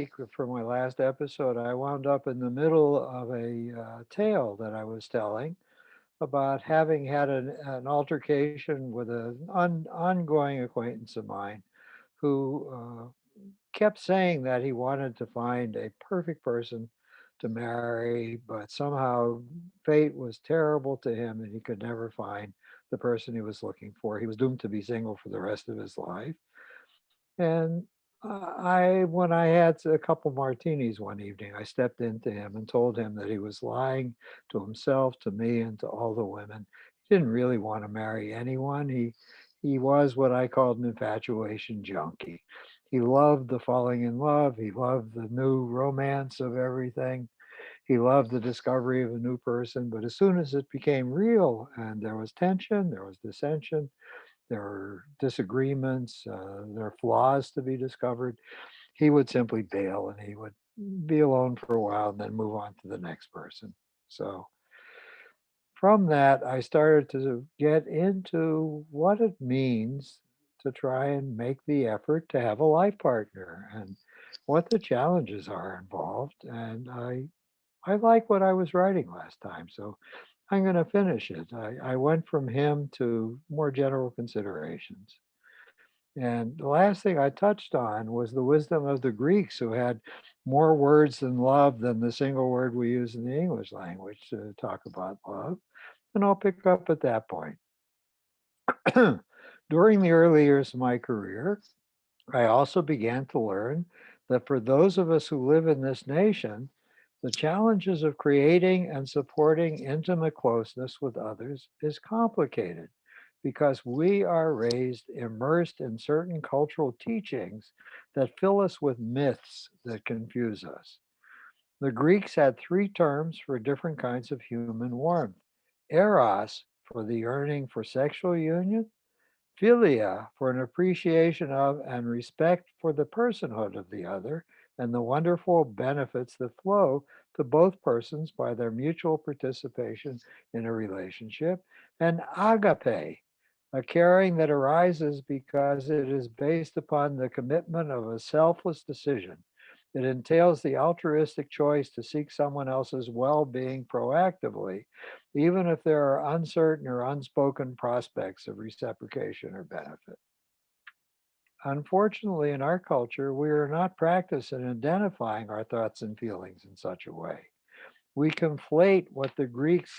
for my last episode, I wound up in the middle of a tale that I was telling about having had an altercation with an ongoing acquaintance of mine who kept saying that he wanted to find a perfect person to marry, but somehow fate was terrible to him and he could never find the person he was looking for. He was doomed to be single for the rest of his life. And when I had a couple martinis one evening, I stepped into him and told him that he was lying to himself, to me, and to all the women. He didn't really want to marry anyone. He was what I called an infatuation junkie. He loved the falling in love. He loved the new romance of everything. He loved the discovery of a new person. But as soon as it became real and there was tension, there was dissension, there are disagreements, there are flaws to be discovered, he would simply bail and he would be alone for a while and then move on to the next person. So from that, I started to get into what it means to try and make the effort to have a life partner and what the challenges are involved. And I like what I was writing last time, so I'm going to finish it. I went from him to more general considerations. And the last thing I touched on was the wisdom of the Greeks, who had more words than love than the single word we use in the English language to talk about love. And I'll pick up at that point. During the early years of my career, I also began to learn that for those of us who live in this nation, the challenges of creating and supporting intimate closeness with others is complicated because we are raised immersed in certain cultural teachings that fill us with myths that confuse us. The Greeks had three terms for different kinds of human warmth: eros for the yearning for sexual union, philia for an appreciation of and respect for the personhood of the other and the wonderful benefits that flow to both persons by their mutual participation in a relationship, and agape, a caring that arises because it is based upon the commitment of a selfless decision. It entails the altruistic choice to seek someone else's well being proactively, even if there are uncertain or unspoken prospects of reciprocation or benefit. Unfortunately, in our culture, we are not practiced in identifying our thoughts and feelings in such a way. We conflate what the Greeks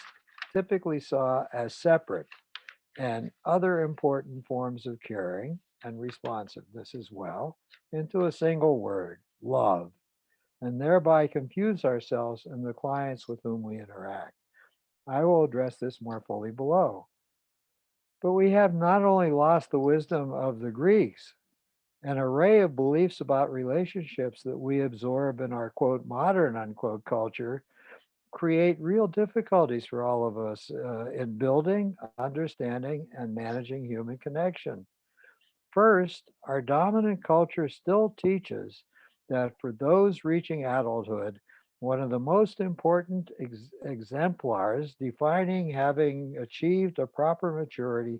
typically saw as separate and other important forms of caring and responsiveness as well into a single word, love, and thereby confuse ourselves and the clients with whom we interact. I will address this more fully below. But we have not only lost the wisdom of the Greeks, an array of beliefs about relationships that we absorb in our quote modern unquote culture create real difficulties for all of us in building, understanding, and managing human connection. First, our dominant culture still teaches that for those reaching adulthood, one of the most important exemplars defining having achieved a proper maturity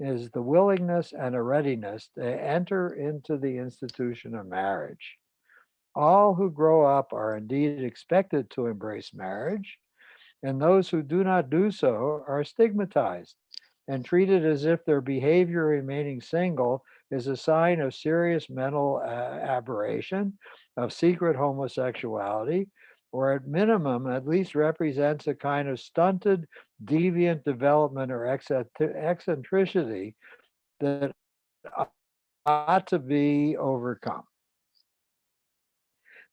is the willingness and a readiness to enter into the institution of marriage. All who grow up are indeed expected to embrace marriage, and those who do not do so are stigmatized and treated as if their behavior remaining single is a sign of serious mental aberration, of secret homosexuality, or at minimum, at least represents a kind of stunted, deviant development or eccentricity that ought to be overcome.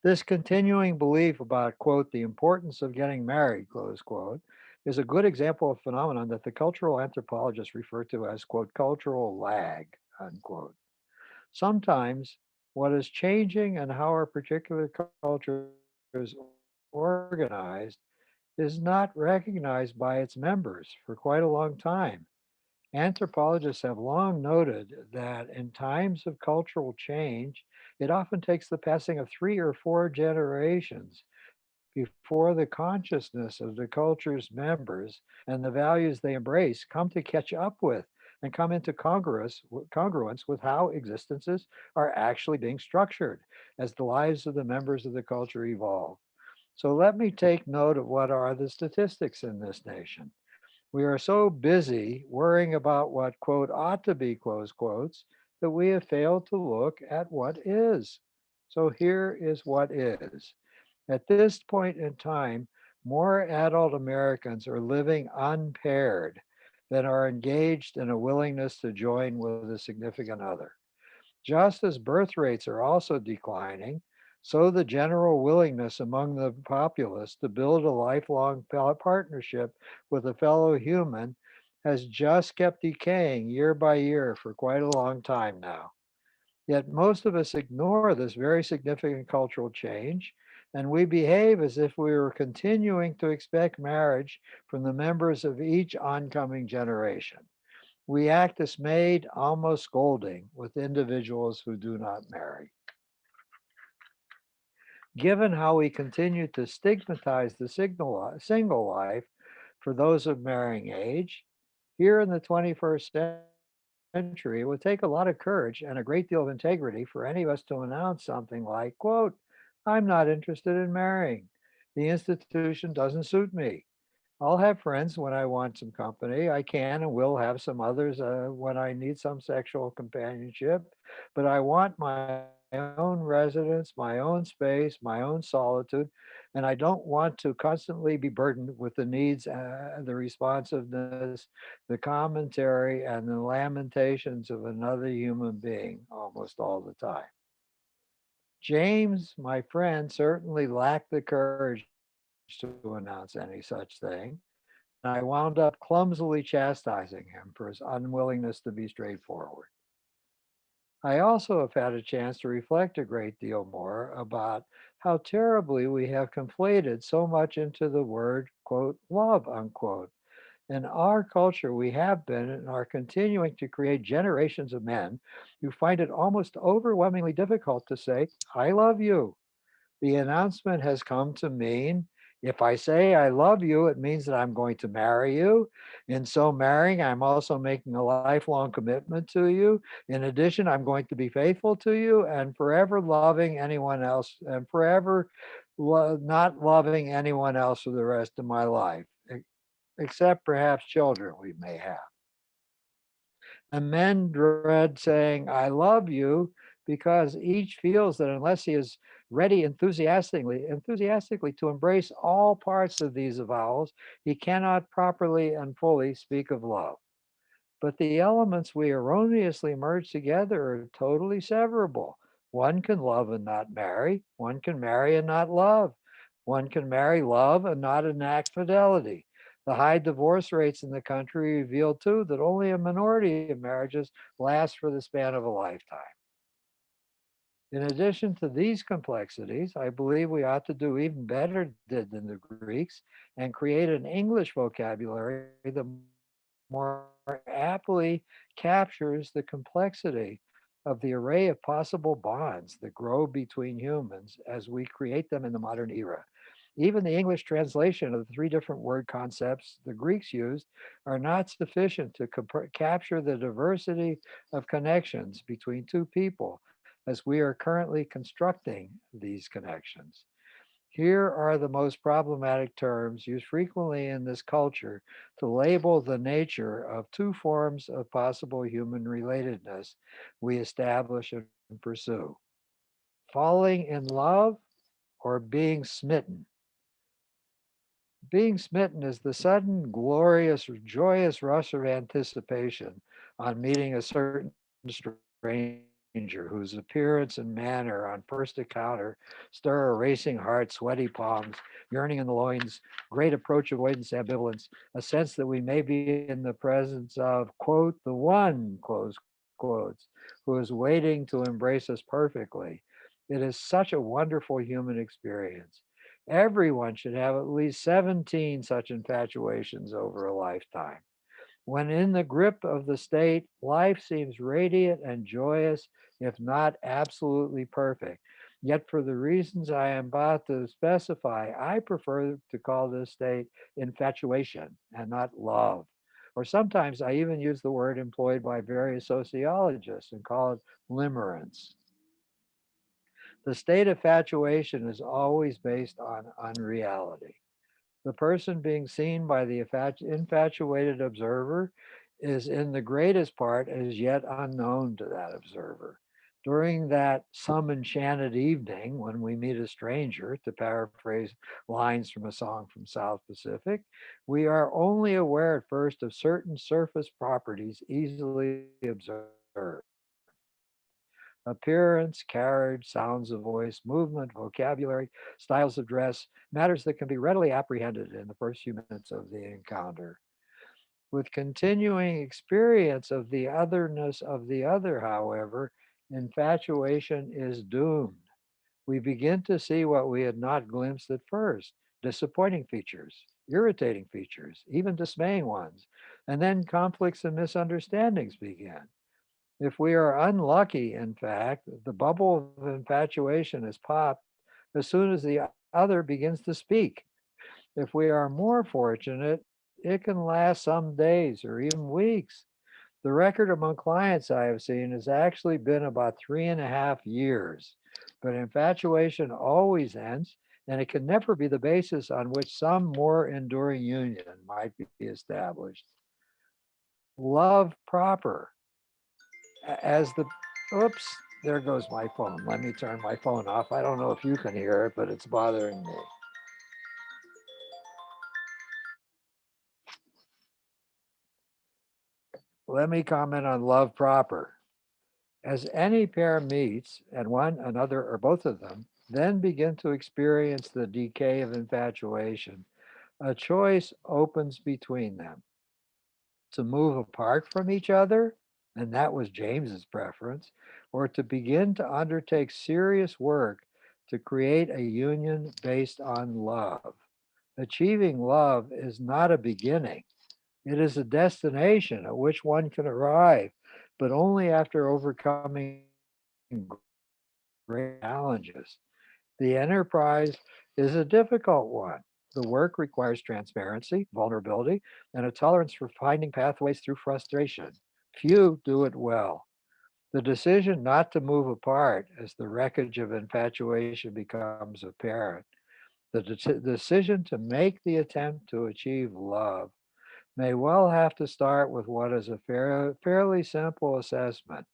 This continuing belief about, quote, the importance of getting married, close quote, is a good example of phenomenon that the cultural anthropologists refer to as, quote, cultural lag, unquote. Sometimes what is changing and how a particular culture is organized is not recognized by its members for quite a long time. Anthropologists have long noted that in times of cultural change, it often takes the passing of three or four generations before the consciousness of the culture's members and the values they embrace come to catch up with and come into congruence with how existences are actually being structured as the lives of the members of the culture evolve. So let me take note of what are the statistics in this nation. We are so busy worrying about what, quote, ought to be, close quotes, that we have failed to look at what is. So here is what is. At this point in time, more adult Americans are living unpaired than are engaged in a willingness to join with a significant other. Just as birth rates are also declining, so the general willingness among the populace to build a lifelong partnership with a fellow human has just kept decaying year by year for quite a long time now. Yet most of us ignore this very significant cultural change, and we behave as if we were continuing to expect marriage from the members of each oncoming generation. We act dismayed, almost scolding, with individuals who do not marry. Given how we continue to stigmatize the single life for those of marrying age, here in the 21st century, it would take a lot of courage and a great deal of integrity for any of us to announce something like, quote, I'm not interested in marrying. The institution doesn't suit me. I'll have friends when I want some company. I can and will have some others when I need some sexual companionship. But I want my own residence, my own space, my own solitude. And I don't want to constantly be burdened with the needs, the responsiveness, the commentary, and the lamentations of another human being almost all the time. James, my friend, certainly lacked the courage to announce any such thing, and I wound up clumsily chastising him for his unwillingness to be straightforward. I also have had a chance to reflect a great deal more about how terribly we have conflated so much into the word, quote, love, unquote. In our culture, we have been and are continuing to create generations of men who find it almost overwhelmingly difficult to say, I love you. The announcement has come to mean if I say I love you, it means that I'm going to marry you. In so marrying, I'm also making a lifelong commitment to you. In addition, I'm going to be faithful to you and forever loving anyone else and forever not loving anyone else for the rest of my life, except perhaps children we may have. And men dread saying, I love you, because each feels that unless he is ready enthusiastically to embrace all parts of these avowals, he cannot properly and fully speak of love. But the elements we erroneously merge together are totally severable. One can love and not marry. One can marry and not love. One can marry, love, and not enact fidelity. The high divorce rates in the country reveal, too, that only a minority of marriages last for the span of a lifetime. In addition to these complexities, I believe we ought to do even better than the Greeks and create an English vocabulary that more aptly captures the complexity of the array of possible bonds that grow between humans as we create them in the modern era. Even the English translation of the three different word concepts the Greeks used are not sufficient to capture the diversity of connections between two people as we are currently constructing these connections. Here are the most problematic terms used frequently in this culture to label the nature of two forms of possible human relatedness we establish and pursue: falling in love or being smitten. Being smitten is the sudden, glorious, joyous rush of anticipation on meeting a certain stranger whose appearance and manner on first encounter stir a racing heart, sweaty palms, yearning in the loins, great approach avoidance, ambivalence, a sense that we may be in the presence of, quote, the one, close quotes, who is waiting to embrace us perfectly. It is such a wonderful human experience. Everyone should have at least 17 such infatuations over a lifetime. When in the grip of the state, life seems radiant and joyous, if not absolutely perfect. Yet, for the reasons I am about to specify, I prefer to call this state infatuation and not love. Or sometimes I even use the word employed by various sociologists and call it limerence. The state of fatuation is always based on unreality. The person being seen by the infatuated observer is in the greatest part as yet unknown to that observer. During that some enchanted evening when we meet a stranger, to paraphrase lines from a song from South Pacific, we are only aware at first of certain surface properties easily observed. Appearance, carriage, sounds of voice, movement, vocabulary, styles of dress, matters that can be readily apprehended in the first few minutes of the encounter. With continuing experience of the otherness of the other, however, infatuation is doomed. We begin to see what we had not glimpsed at first, disappointing features, irritating features, even dismaying ones, and then conflicts and misunderstandings begin. If we are unlucky, in fact, the bubble of infatuation is popped as soon as the other begins to speak. If we are more fortunate, it can last some days or even weeks. The record among clients I have seen has actually been about 3.5 years. But infatuation always ends, and it can never be the basis on which some more enduring union might be established. Love proper as the oops, there goes my phone. Let me turn my phone off. I don't know if you can hear it, but it's bothering me. Let me comment on love proper. As any pair meets, and one, another, or both of them, then begin to experience the decay of infatuation, a choice opens between them to move apart from each other, and that was James's preference, or to begin to undertake serious work to create a union based on love. Achieving love is not a beginning, it is a destination at which one can arrive, but only after overcoming great challenges. The enterprise is a difficult one. The work requires transparency, vulnerability, and a tolerance for finding pathways through frustration. Few do it well. The decision not to move apart as the wreckage of infatuation becomes apparent, the decision to make the attempt to achieve love may well have to start with what is a fairly simple assessment.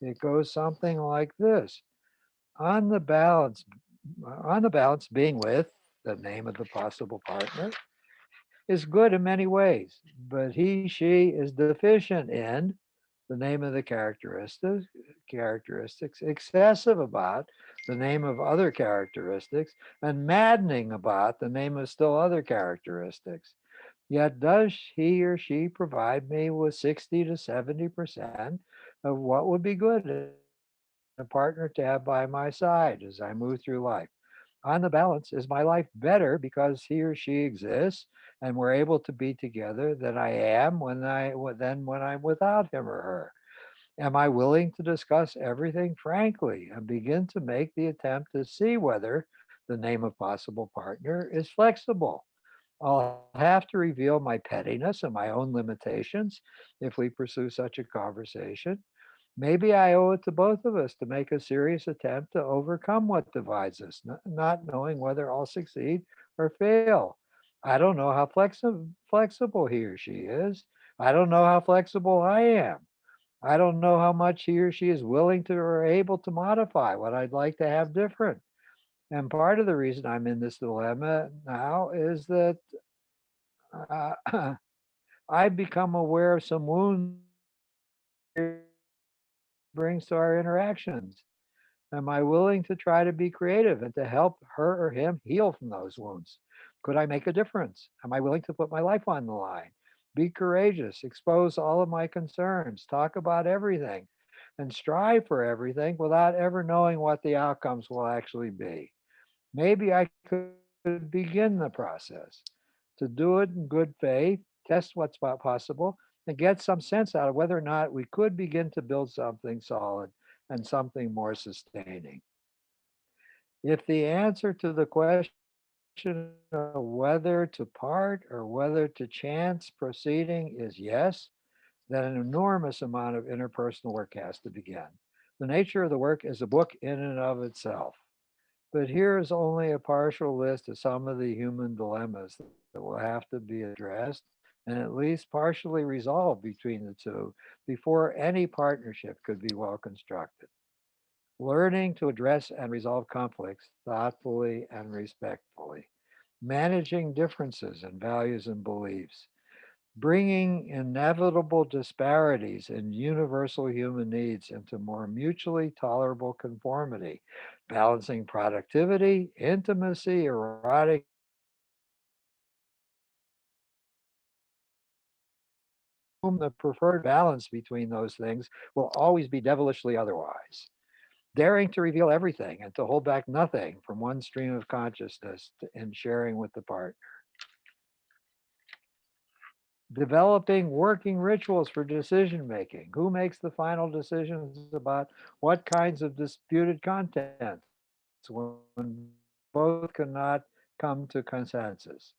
It goes something like this. On the balance, being with the name of the possible partner is good in many ways, but he, she is deficient in the name of the characteristics, excessive about the name of other characteristics, and maddening about the name of still other characteristics. Yet does he or she provide me with 60 to 70% of what would be good in a partner to have by my side as I move through life? On the balance, is my life better because he or she exists and we're able to be together than I am than when I'm without him or her? Am I willing to discuss everything frankly and begin to make the attempt to see whether the name of possible partner is flexible? I'll have to reveal my pettiness and my own limitations if we pursue such a conversation. Maybe I owe it to both of us to make a serious attempt to overcome what divides us, not knowing whether I'll succeed or fail. I don't know how flexible he or she is. I don't know how flexible I am. I don't know how much he or she is willing to or able to modify what I'd like to have different. And part of the reason I'm in this dilemma now is that uh, I've become aware of some wounds brings to our interactions. Am I willing to try to be creative and to help her or him heal from those wounds? Could I make a difference? Am I willing to put my life on the line? Be courageous, expose all of my concerns, talk about everything, and strive for everything without ever knowing what the outcomes will actually be. Maybe I could begin the process to do it in good faith, test what's possible, and get some sense out of whether or not we could begin to build something solid and something more sustaining. If the answer to the question of whether to part or whether to chance proceeding is yes, then an enormous amount of interpersonal work has to begin. The nature of the work is a book in and of itself. But here is only a partial list of some of the human dilemmas that will have to be addressed and at least partially resolved between the two before any partnership could be well constructed. Learning to address and resolve conflicts thoughtfully and respectfully, managing differences in values and beliefs, bringing inevitable disparities in universal human needs into more mutually tolerable conformity, balancing productivity, intimacy, erotic whom the preferred balance between those things will always be devilishly otherwise. Daring to reveal everything and to hold back nothing from one stream of consciousness in sharing with the partner. Developing working rituals for decision making. Who makes the final decisions about what kinds of disputed contents when both cannot come to consensus?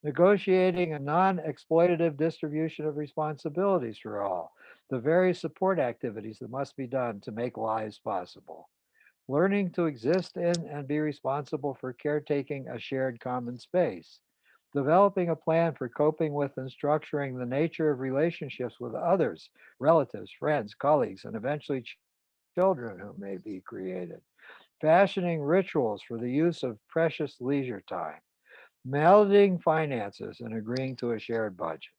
Negotiating a non exploitative distribution of responsibilities for all, the various support activities that must be done to make lives possible. Learning to exist in and be responsible for caretaking a shared common space. Developing a plan for coping with and structuring the nature of relationships with others, relatives, friends, colleagues, and eventually children who may be created. Fashioning rituals for the use of precious leisure time. Melding finances and agreeing to a shared budget.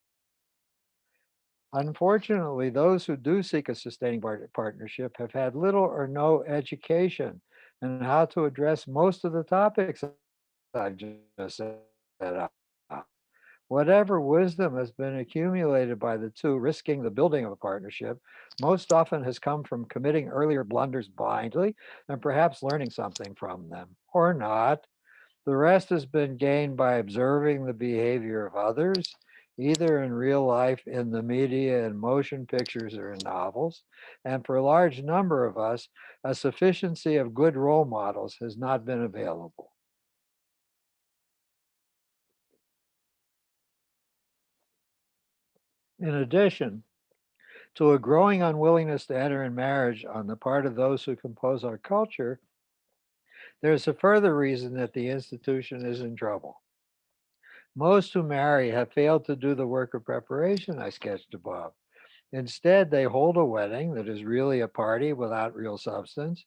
Unfortunately, those who do seek a sustaining partnership have had little or no education in how to address most of the topics I've just set up. Whatever wisdom has been accumulated by the two risking the building of a partnership most often has come from committing earlier blunders blindly and perhaps learning something from them, or not. The rest has been gained by observing the behavior of others, either in real life, in the media, in motion pictures, or in novels. And for a large number of us, a sufficiency of good role models has not been available. In addition to a growing unwillingness to enter in marriage on the part of those who compose our culture, there's a further reason that the institution is in trouble. Most who marry have failed to do the work of preparation I sketched above. Instead, they hold a wedding that is really a party without real substance.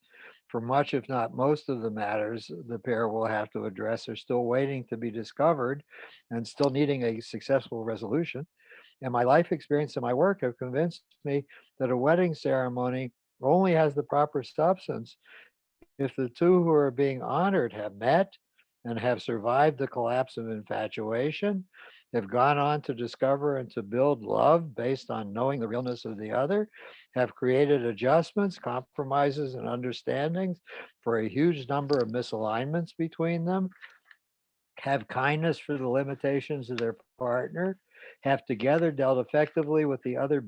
For much, if not most, of the matters the pair will have to address are still waiting to be discovered and still needing a successful resolution. And my life experience and my work have convinced me that a wedding ceremony only has the proper substance if the two who are being honored have met and have survived the collapse of infatuation, have gone on to discover and to build love based on knowing the realness of the other, have created adjustments, compromises, and understandings for a huge number of misalignments between them, have kindness for the limitations of their partner, have together dealt effectively with the other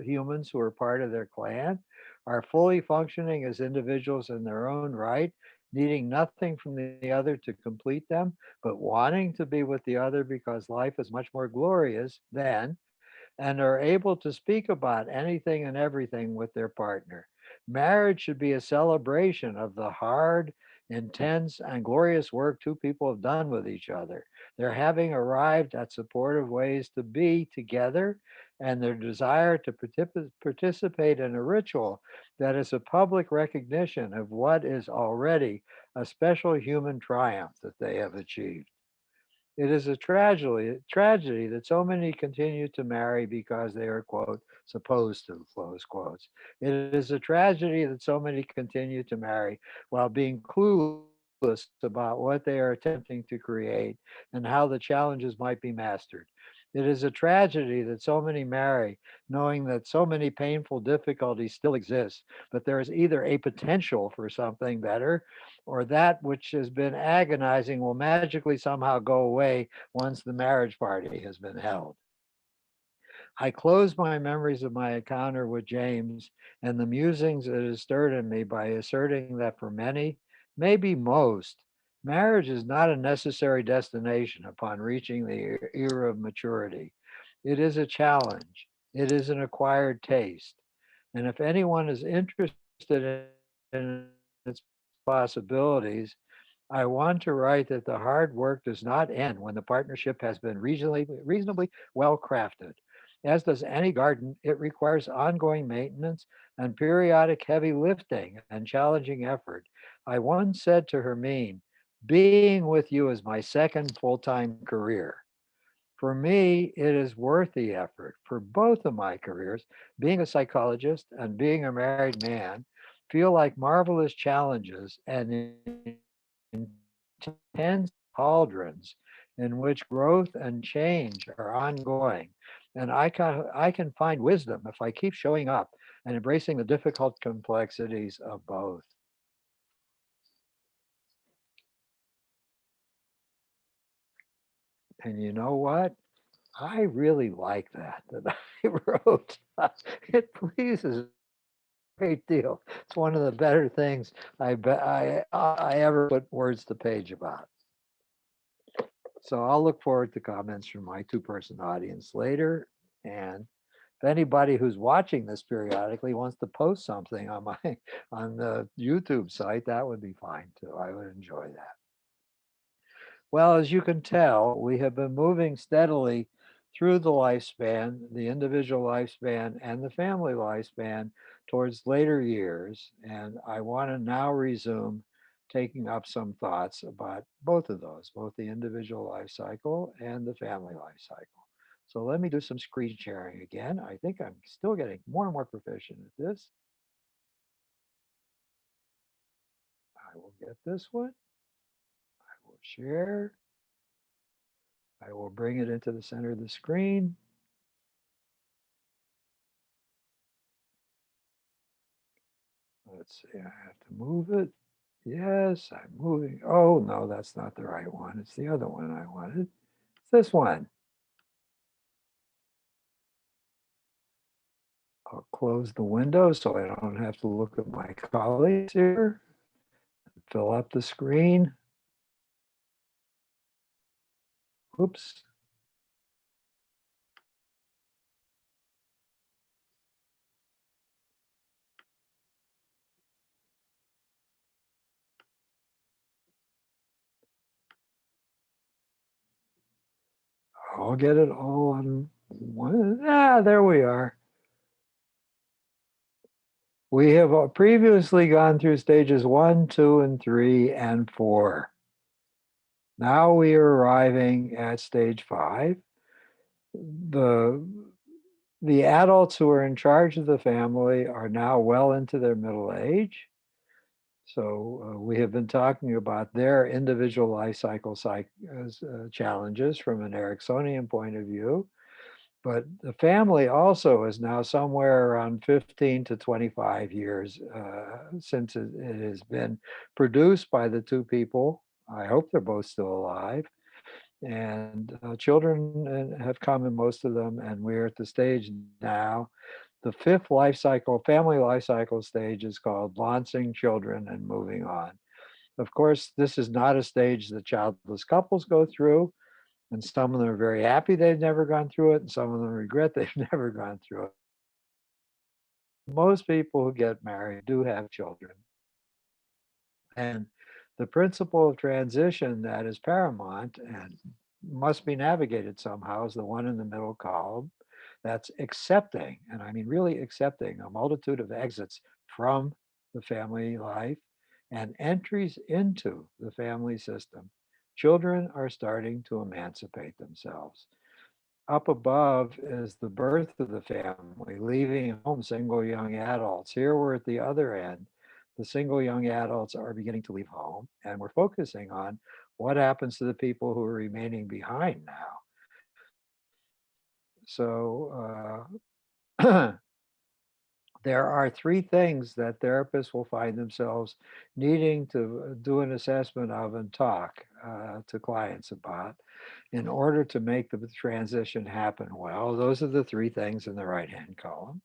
humans who are part of their clan, are fully functioning as individuals in their own right, needing nothing from the other to complete them, but wanting to be with the other because life is much more glorious then, and are able to speak about anything and everything with their partner. Marriage should be a celebration of the hard, intense, and glorious work two people have done with each other. Their having arrived at supportive ways to be together and their desire to participate in a ritual that is a public recognition of what is already a special human triumph that they have achieved. It is a tragedy that so many continue to marry because they are, quote, supposed to, close quotes. It is a tragedy that so many continue to marry while being clueless about what they are attempting to create and how the challenges might be mastered. It is a tragedy that so many marry knowing that so many painful difficulties still exist, but there is either a potential for something better or that which has been agonizing will magically somehow go away once the marriage party has been held. I close my memories of my encounter with James and the musings it has stirred in me by asserting that for many, maybe most, Marriage is not a necessary destination upon reaching the era of maturity. It is a challenge. It is an acquired taste. And if anyone is interested in its possibilities, I want to write that the hard work does not end when the partnership has been reasonably well crafted. As does any garden, it requires ongoing maintenance and periodic heavy lifting and challenging effort. I once said to Hermine, being with you is my second full time career. For me, it is worth the effort. For both of my careers, being a psychologist and being a married man, feel like marvelous challenges and intense cauldrons in which growth and change are ongoing. And I can find wisdom if I keep showing up and embracing the difficult complexities of both. And you know what? I really like that I wrote. It pleases me a great deal. It's one of the better things I ever put words to page about. So I'll look forward to comments from my two-person audience later. And if anybody who's watching this periodically wants to post something on my on the YouTube site, that would be fine too. I would enjoy that. Well, as you can tell, we have been moving steadily through the lifespan, the individual lifespan, and the family lifespan towards later years. And I want to now resume taking up some thoughts about both of those, both the individual life cycle and the family life cycle. So let me do some screen sharing again. I think I'm still getting more and more proficient at this. I will get this one. I will share. I will bring it into the center of the screen. Let's see, I have to move it. Yes, I'm moving. Oh, no, that's not the right one. It's the other one I wanted. It's this one. I'll close the window so I don't have to look at my colleagues here. Fill up the screen. Oops. I'll get it all on one. Ah, there we are. We have previously gone through stages 1, 2, and 3, and 4. Now we are arriving at stage 5. The the adults who are in charge of the family are now well into their middle age. So we have been talking about their individual life cycle challenges from an Ericksonian point of view. But the family also is now somewhere around 15 to 25 years since it has been produced by the two people. I hope they're both still alive. And children have come in most of them, and we're at the stage now. The fifth life cycle, family life cycle stage is called launching children and moving on. Of course, this is not a stage that childless couples go through, and some of them are very happy they've never gone through it, and some of them regret they've never gone through it. Most people who get married do have children. And the principle of transition that is paramount and must be navigated somehow is the one in the middle column. That's accepting, and I mean really accepting a multitude of exits from the family life and entries into the family system. Children are starting to emancipate themselves. Up above is the birth of the family, leaving home single young adults. Here we're at the other end. The single young adults are beginning to leave home, and we're focusing on what happens to the people who are remaining behind now. So there are three things that therapists will find themselves needing to do an assessment of and talk to clients about in order to make the transition happen well. Those are the three things in the right hand column.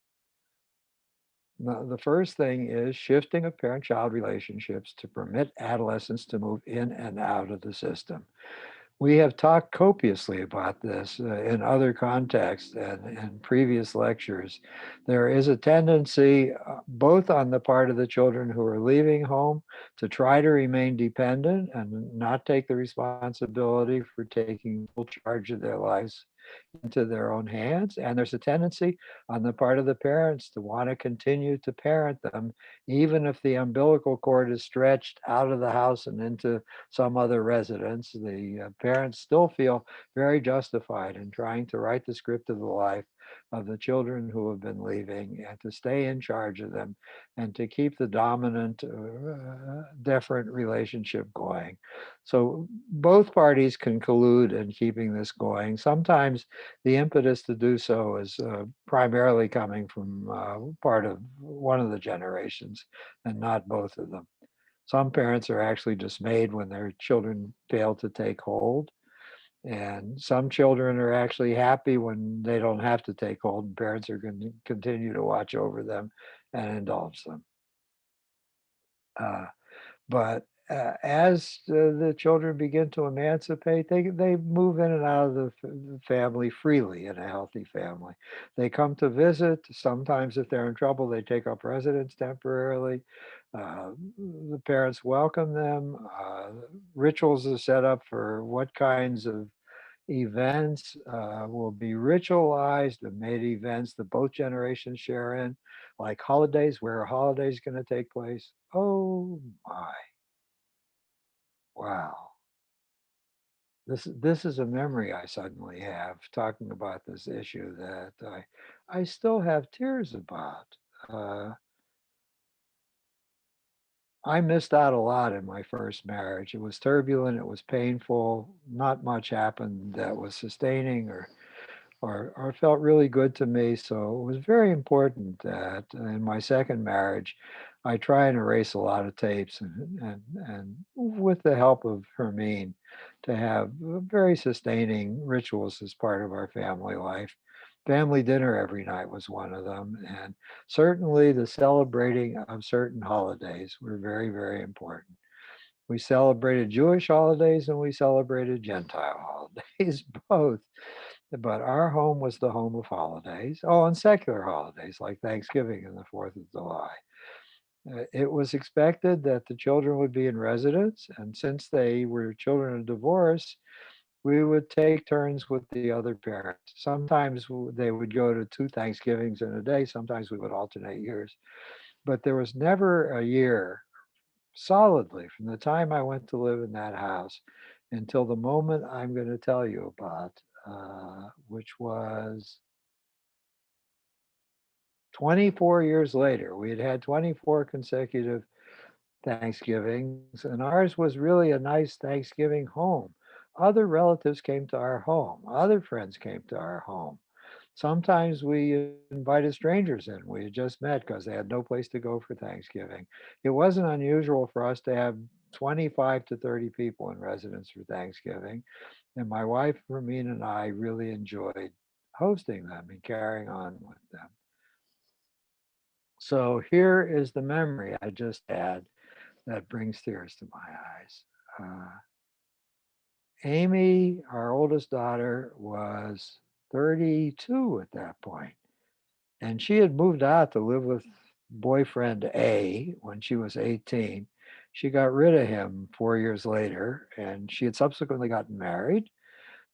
Now, the first thing is shifting of parent-child relationships to permit adolescents to move in and out of the system. We have talked copiously about this in other contexts and previous lectures. There is a tendency, both on the part of the children who are leaving home, to try to remain dependent and not take the responsibility for taking full charge of their lives into their own hands. And there's a tendency on the part of the parents to want to continue to parent them, even if the umbilical cord is stretched out of the house and into some other residence. The parents still feel very justified in trying to write the script of the life of the children who have been leaving and to stay in charge of them and to keep the dominant, deferent relationship going. So both parties can collude in keeping this going. Sometimes the impetus to do so is primarily coming from part of one of the generations and not both of them. Some parents are actually dismayed when their children fail to take hold. And some children are actually happy when they don't have to take hold and parents are going to continue to watch over them and indulge them. Uh, but as the children begin to emancipate, they move in and out of the family freely in a healthy family. They come to visit. Sometimes, if they're in trouble, they take up residence temporarily. The parents welcome them. Rituals are set up for what kinds of events will be ritualized and made events that both generations share in, like holidays. Where are holidays going to take place? Oh my. Wow. This is a memory I suddenly have talking about this issue that I still have tears about. Uh, I missed out a lot in my first marriage. It was turbulent, it was painful, not much happened that was sustaining or felt really good to me. So it was very important that in my second marriage, I try and erase a lot of tapes and with the help of Hermine, to have very sustaining rituals as part of our family life. Family dinner every night was one of them. And certainly the celebrating of certain holidays were very, very important. We celebrated Jewish holidays and we celebrated Gentile holidays, both. But our home was the home of holidays. Oh, and secular holidays like Thanksgiving and the 4th of July. It was expected that the children would be in residence, and since they were children of divorce, we would take turns with the other parent. Sometimes they would go to 2 Thanksgivings in a day, sometimes we would alternate years. But there was never a year solidly from the time I went to live in that house until the moment I'm going to tell you about, which was 24 years later. We had had 24 consecutive Thanksgivings, and ours was really a nice Thanksgiving home. Other relatives came to our home, other friends came to our home. Sometimes we invited strangers in we had just met because they had no place to go for Thanksgiving. It wasn't unusual for us to have 25 to 30 people in residence for Thanksgiving. And my wife, Ramin, and I really enjoyed hosting them and carrying on with them. So here is the memory I just had that brings tears to my eyes. Uh, Amy, our oldest daughter, was 32 at that point, and she had moved out to live with boyfriend A when she was 18. She got rid of him 4 years later, and she had subsequently gotten married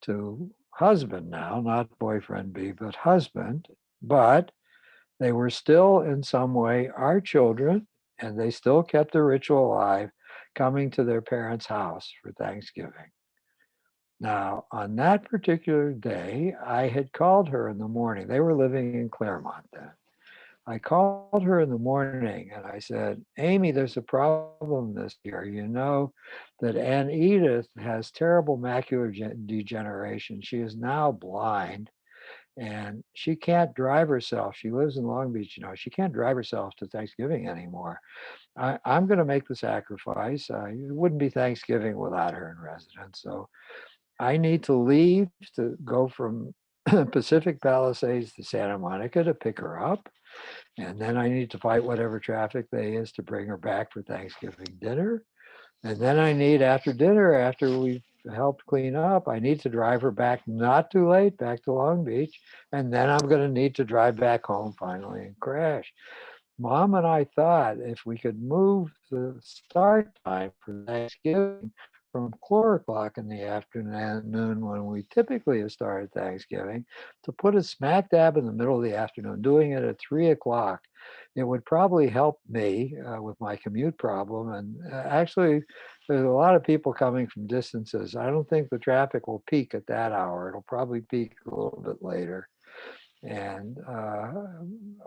to husband now, not boyfriend B, but husband. But they were still in some way our children, and they still kept the ritual alive, coming to their parents' house for Thanksgiving. Now, on that particular day, I had called her in the morning. They were living in Claremont then. I called her in the morning and I said, Amy, there's a problem this year. You know that Aunt Edith has terrible macular degeneration. She is now blind and she can't drive herself. She lives in Long Beach, she can't drive herself to Thanksgiving anymore. I'm going to make the sacrifice. It wouldn't be Thanksgiving without her in residence. So I need to leave to go from Pacific Palisades to Santa Monica to pick her up. And then I need to fight whatever traffic there is to bring her back for Thanksgiving dinner. And then I need after dinner, after we've helped clean up, I need to drive her back not too late, back to Long Beach. And then I'm going to need to drive back home finally and crash. Mom and I thought if we could move the start time for Thanksgiving from 4 o'clock in the afternoon when we typically have started Thanksgiving to put it smack dab in the middle of the afternoon, doing it at 3 o'clock, it would probably help me with my commute problem. And actually, there's a lot of people coming from distances. I don't think the traffic will peak at that hour. It'll probably peak a little bit later. And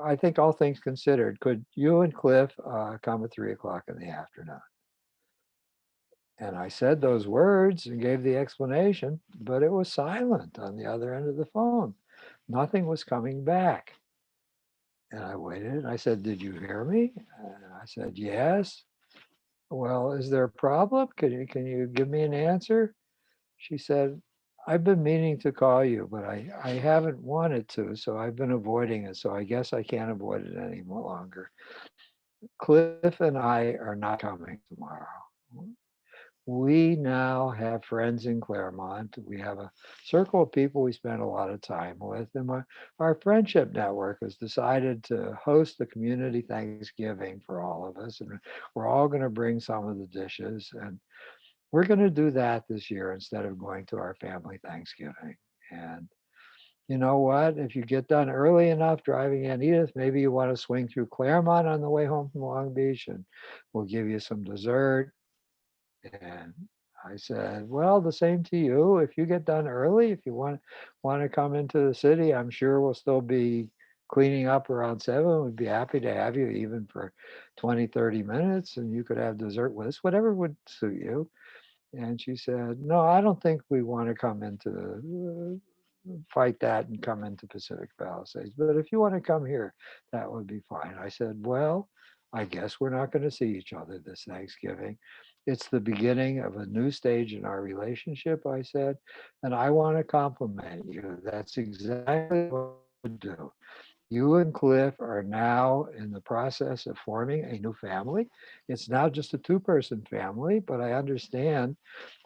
I think all things considered, could you and Cliff come at 3 o'clock in the afternoon? And I said those words and gave the explanation, but it was silent on the other end of the phone. Nothing was coming back. And I waited and I said, did you hear me? And I said, yes. Well, is there a problem? Can you give me an answer? She said, I've been meaning to call you, but I haven't wanted to, so I've been avoiding it. So I guess I can't avoid it any longer. Cliff and I are not coming tomorrow. We now have friends in Claremont. We have a circle of people we spend a lot of time with. And our friendship network has decided to host a community Thanksgiving for all of us. And we're all going to bring some of the dishes. And we're going to do that this year instead of going to our family Thanksgiving. And you know what? If you get done early enough driving in, Edith, maybe you want to swing through Claremont on the way home from Long Beach and we'll give you some dessert. And I said, well, the same to you. If you get done early, if you want to come into the city, I'm sure we'll still be cleaning up around 7. We'd be happy to have you even for 20, 30 minutes and you could have dessert with us, whatever would suit you. And she said, no, I don't think we want to come into fight that and come into Pacific Palisades. But if you want to come here, that would be fine. I said, well, I guess we're not going to see each other this Thanksgiving. It's the beginning of a new stage in our relationship, I said, and I want to compliment you. That's exactly what I would do. You and Cliff are now in the process of forming a new family. It's now just a two-person family, but I understand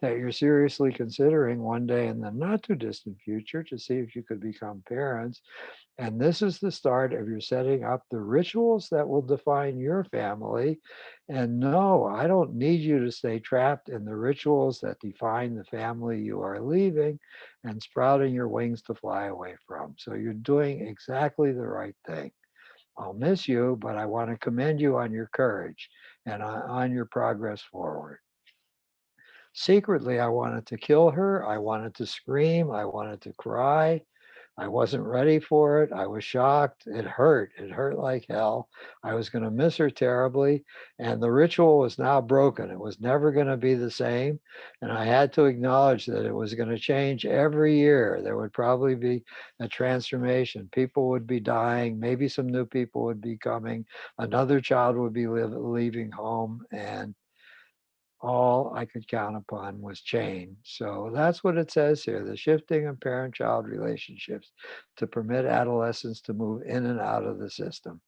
that you're seriously considering one day in the not too distant future to see if you could become parents. And this is the start of your setting up the rituals that will define your family. And no, I don't need you to stay trapped in the rituals that define the family you are leaving and sprouting your wings to fly away from. So you're doing exactly the right thing. I'll miss you, but I want to commend you on your courage and on your progress forward. Secretly, I wanted to kill her. I wanted to scream. I wanted to cry. I wasn't ready for it. I was shocked. It hurt. It hurt like hell. I was going to miss her terribly. And the ritual was now broken. It was never going to be the same. And I had to acknowledge that it was going to change every year. There would probably be a transformation. People would be dying. Maybe some new people would be coming. Another child would be leaving home. And all I could count upon was change. So that's what it says here, the shifting of parent-child relationships to permit adolescents to move in and out of the system.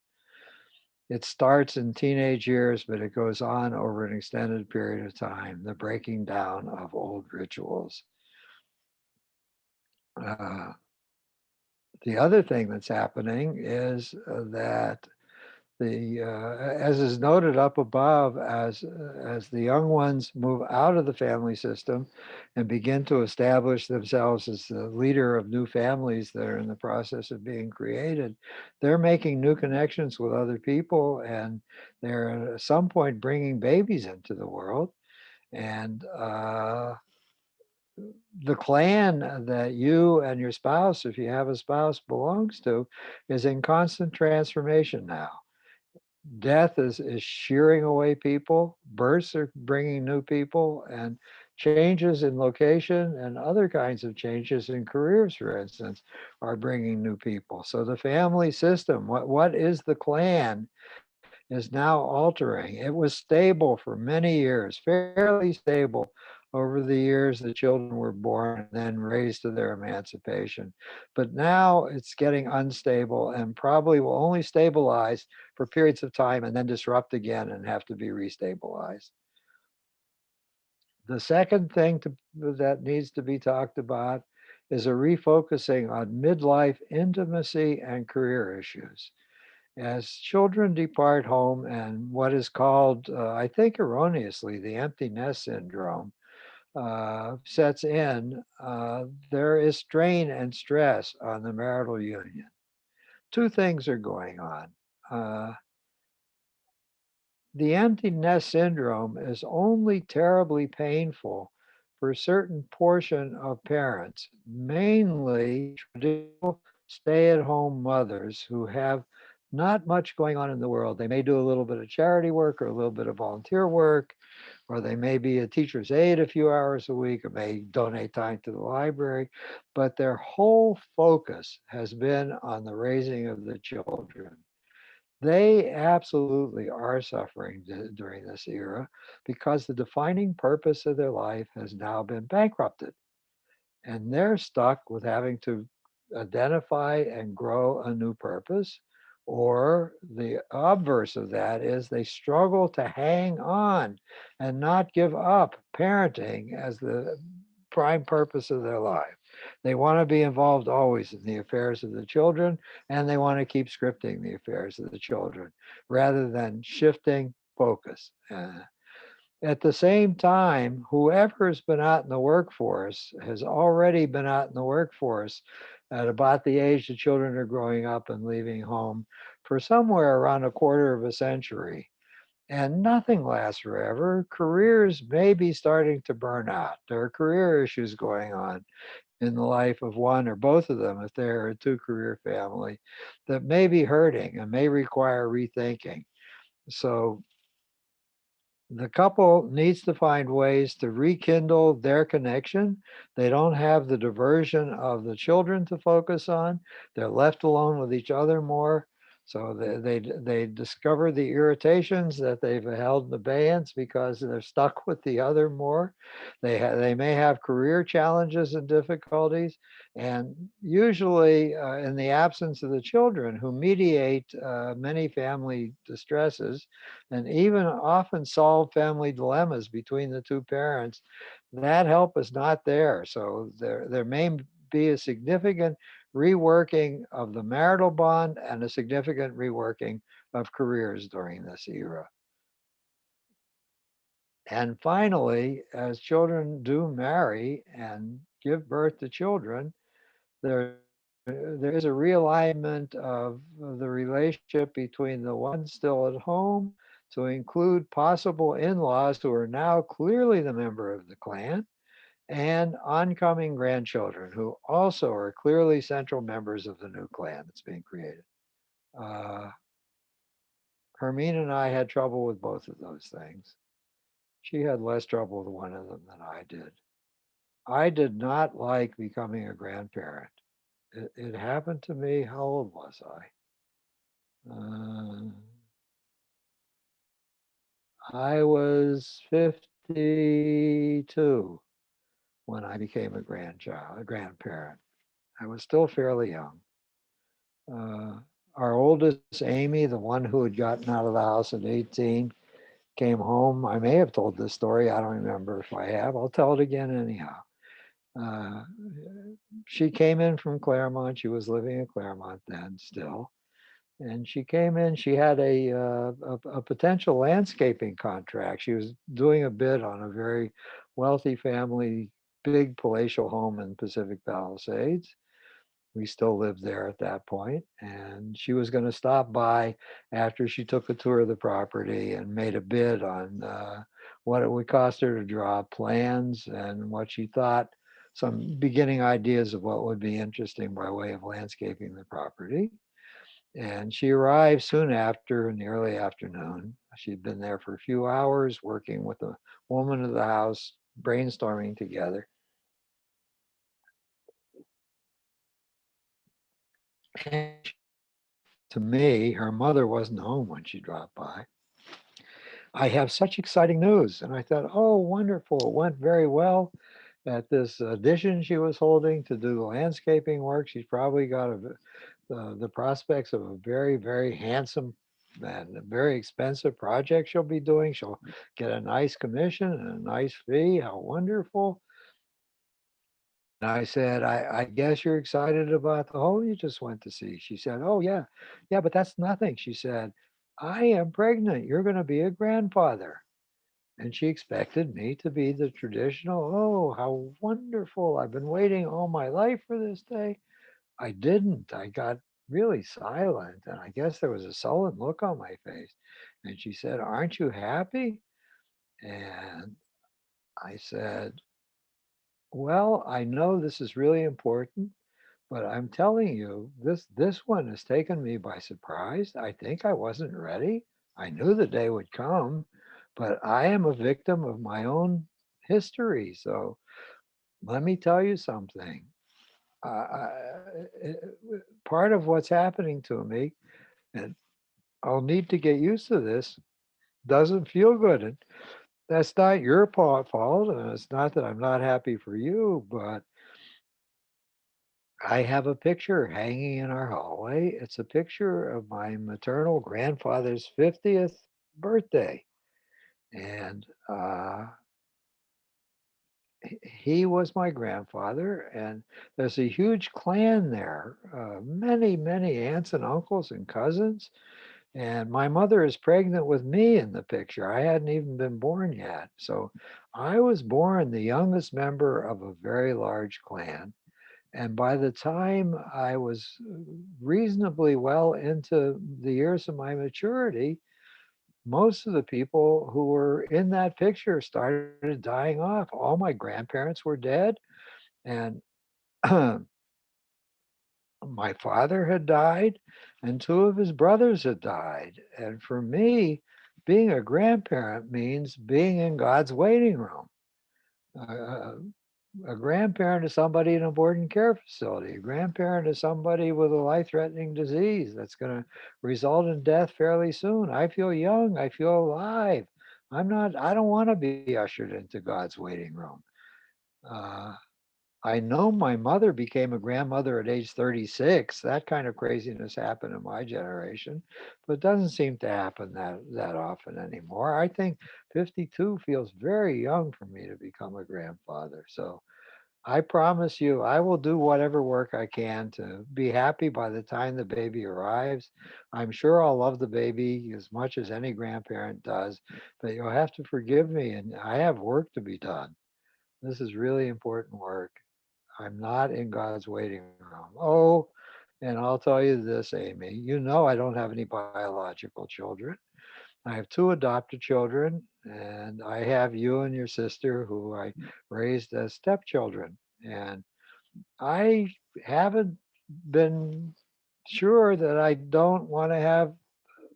It starts in teenage years, but it goes on over an extended period of time, the breaking down of old rituals. Uh, the other thing that's happening is that as is noted up above, as the young ones move out of the family system and begin to establish themselves as the leader of new families that are in the process of being created, they're making new connections with other people, and they're at some point bringing babies into the world. And the clan that you and your spouse, if you have a spouse, belongs to, is in constant transformation now. Death is shearing away people. Births are bringing new people, and changes in location and other kinds of changes in careers, for instance, are bringing new people. So the family system, what is the clan, is now altering. It was stable for many years, fairly stable Over the years, the children were born and then raised to their emancipation. But now it's getting unstable and probably will only stabilize for periods of time and then disrupt again and have to be restabilized. The second thing that needs to be talked about is a refocusing on midlife intimacy and career issues. As children depart home and what is called, I think erroneously, the empty nest syndrome sets in, there is strain and stress on the marital union. Two things are going on. Uh, the empty nest syndrome is only terribly painful for a certain portion of parents, mainly traditional stay at home mothers who have not much going on in the world. They may do a little bit of charity work or a little bit of volunteer work, or they may be a teacher's aide a few hours a week, or may donate time to the library, but their whole focus has been on the raising of the children. They absolutely are suffering during this era because the defining purpose of their life has now been bankrupted. And they're stuck with having to identify and grow a new purpose. Or the obverse of that is they struggle to hang on and not give up parenting as the prime purpose of their life. They want to be involved always in the affairs of the children, and they want to keep scripting the affairs of the children rather than shifting focus. At the same time, whoever has been out in the workforce has already been out in the workforce at about the age the children are growing up and leaving home for somewhere around a quarter of a century. And nothing lasts forever. Careers may be starting to burn out. There are career issues going on in the life of one or both of them, if they're a two career family, that may be hurting and may require rethinking. So the couple needs to find ways to rekindle their connection. They don't have the diversion of the children to focus on. They're left alone with each other more. So they discover the irritations that they've held in abeyance because they're stuck with the other more. They may have career challenges and difficulties, and usually in the absence of the children who mediate many family distresses, and even often solve family dilemmas between the two parents, that help is not there. So there may be a significant reworking of the marital bond and a significant reworking of careers during this era. And finally, as children do marry and give birth to children, there is a realignment of the relationship between the one still at home to include possible in-laws who are now clearly the member of the clan and oncoming grandchildren who also are clearly central members of the new clan that's being created. Uh, Hermine and I had trouble with both of those things. She had less trouble with one of them than I did. I did not like becoming a grandparent. It happened to me. How old was I? Uh, I was 52 when I became a grandparent. I was still fairly young. Uh, our oldest, Amy, the one who had gotten out of the house at 18, came home. I may have told this story. I don't remember if I have. I'll tell it again anyhow. Uh, she came in from Claremont. She was living in Claremont then still. And she came in, she had a potential landscaping contract. She was doing a bid on a very wealthy family, big palatial home in Pacific Palisades. We still lived there at that point, and she was going to stop by after she took a tour of the property and made a bid on what it would cost her to draw plans and what she thought, some beginning ideas of what would be interesting by way of landscaping the property. And she arrived soon after in the early afternoon. She'd been there for a few hours working with the woman of the house, brainstorming together. And to me, her mother wasn't home when she dropped by. I have such exciting news. And I thought, oh, wonderful. It went very well at this audition she was holding to do landscaping work. She's probably got the prospects of a very, very handsome and a very expensive project she'll be doing. She'll get a nice commission and a nice fee. How wonderful. And I said, I guess you're excited about the home you just went to see. She said, oh, yeah. Yeah, but that's nothing. She said, I am pregnant. You're going to be a grandfather. And she expected me to be the traditional, oh, how wonderful. I've been waiting all my life for this day. I didn't. I got really silent. And I guess there was a sullen look on my face. And she said, aren't you happy? And I said, well, I know this is really important, but I'm telling you, this one has taken me by surprise. I think I wasn't ready. I knew the day would come, but I am a victim of my own history. So let me tell you something. Part of what's happening to me, and I'll need to get used to this, doesn't feel good. And that's not your fault. And it's not that I'm not happy for you, but I have a picture hanging in our hallway. It's a picture of my maternal grandfather's 50th birthday. And he was my grandfather. And there's a huge clan there, many, many aunts and uncles and cousins. And my mother is pregnant with me in the picture. I hadn't even been born yet. So I was born the youngest member of a very large clan. And by the time I was reasonably well into the years of my maturity, most of the people who were in that picture started dying off. All my grandparents were dead, and my father had died, and two of his brothers had died. And for me, being a grandparent means being in God's waiting room. Uh, a grandparent is somebody in a board and care facility. A grandparent is somebody with a life-threatening disease that's going to result in death fairly soon. I feel young. I feel alive. I don't want to be ushered into God's waiting room. Uh, I know my mother became a grandmother at age 36. That kind of craziness happened in my generation, but it doesn't seem to happen that often anymore. I think 52 feels very young for me to become a grandfather. So I promise you, I will do whatever work I can to be happy by the time the baby arrives. I'm sure I'll love the baby as much as any grandparent does, but you'll have to forgive me, and I have work to be done. This is really important work. I'm not in God's waiting room. Oh, and I'll tell you this, Amy, you know I don't have any biological children. I have two adopted children, and I have you and your sister who I raised as stepchildren. And I haven't been sure that I don't want to have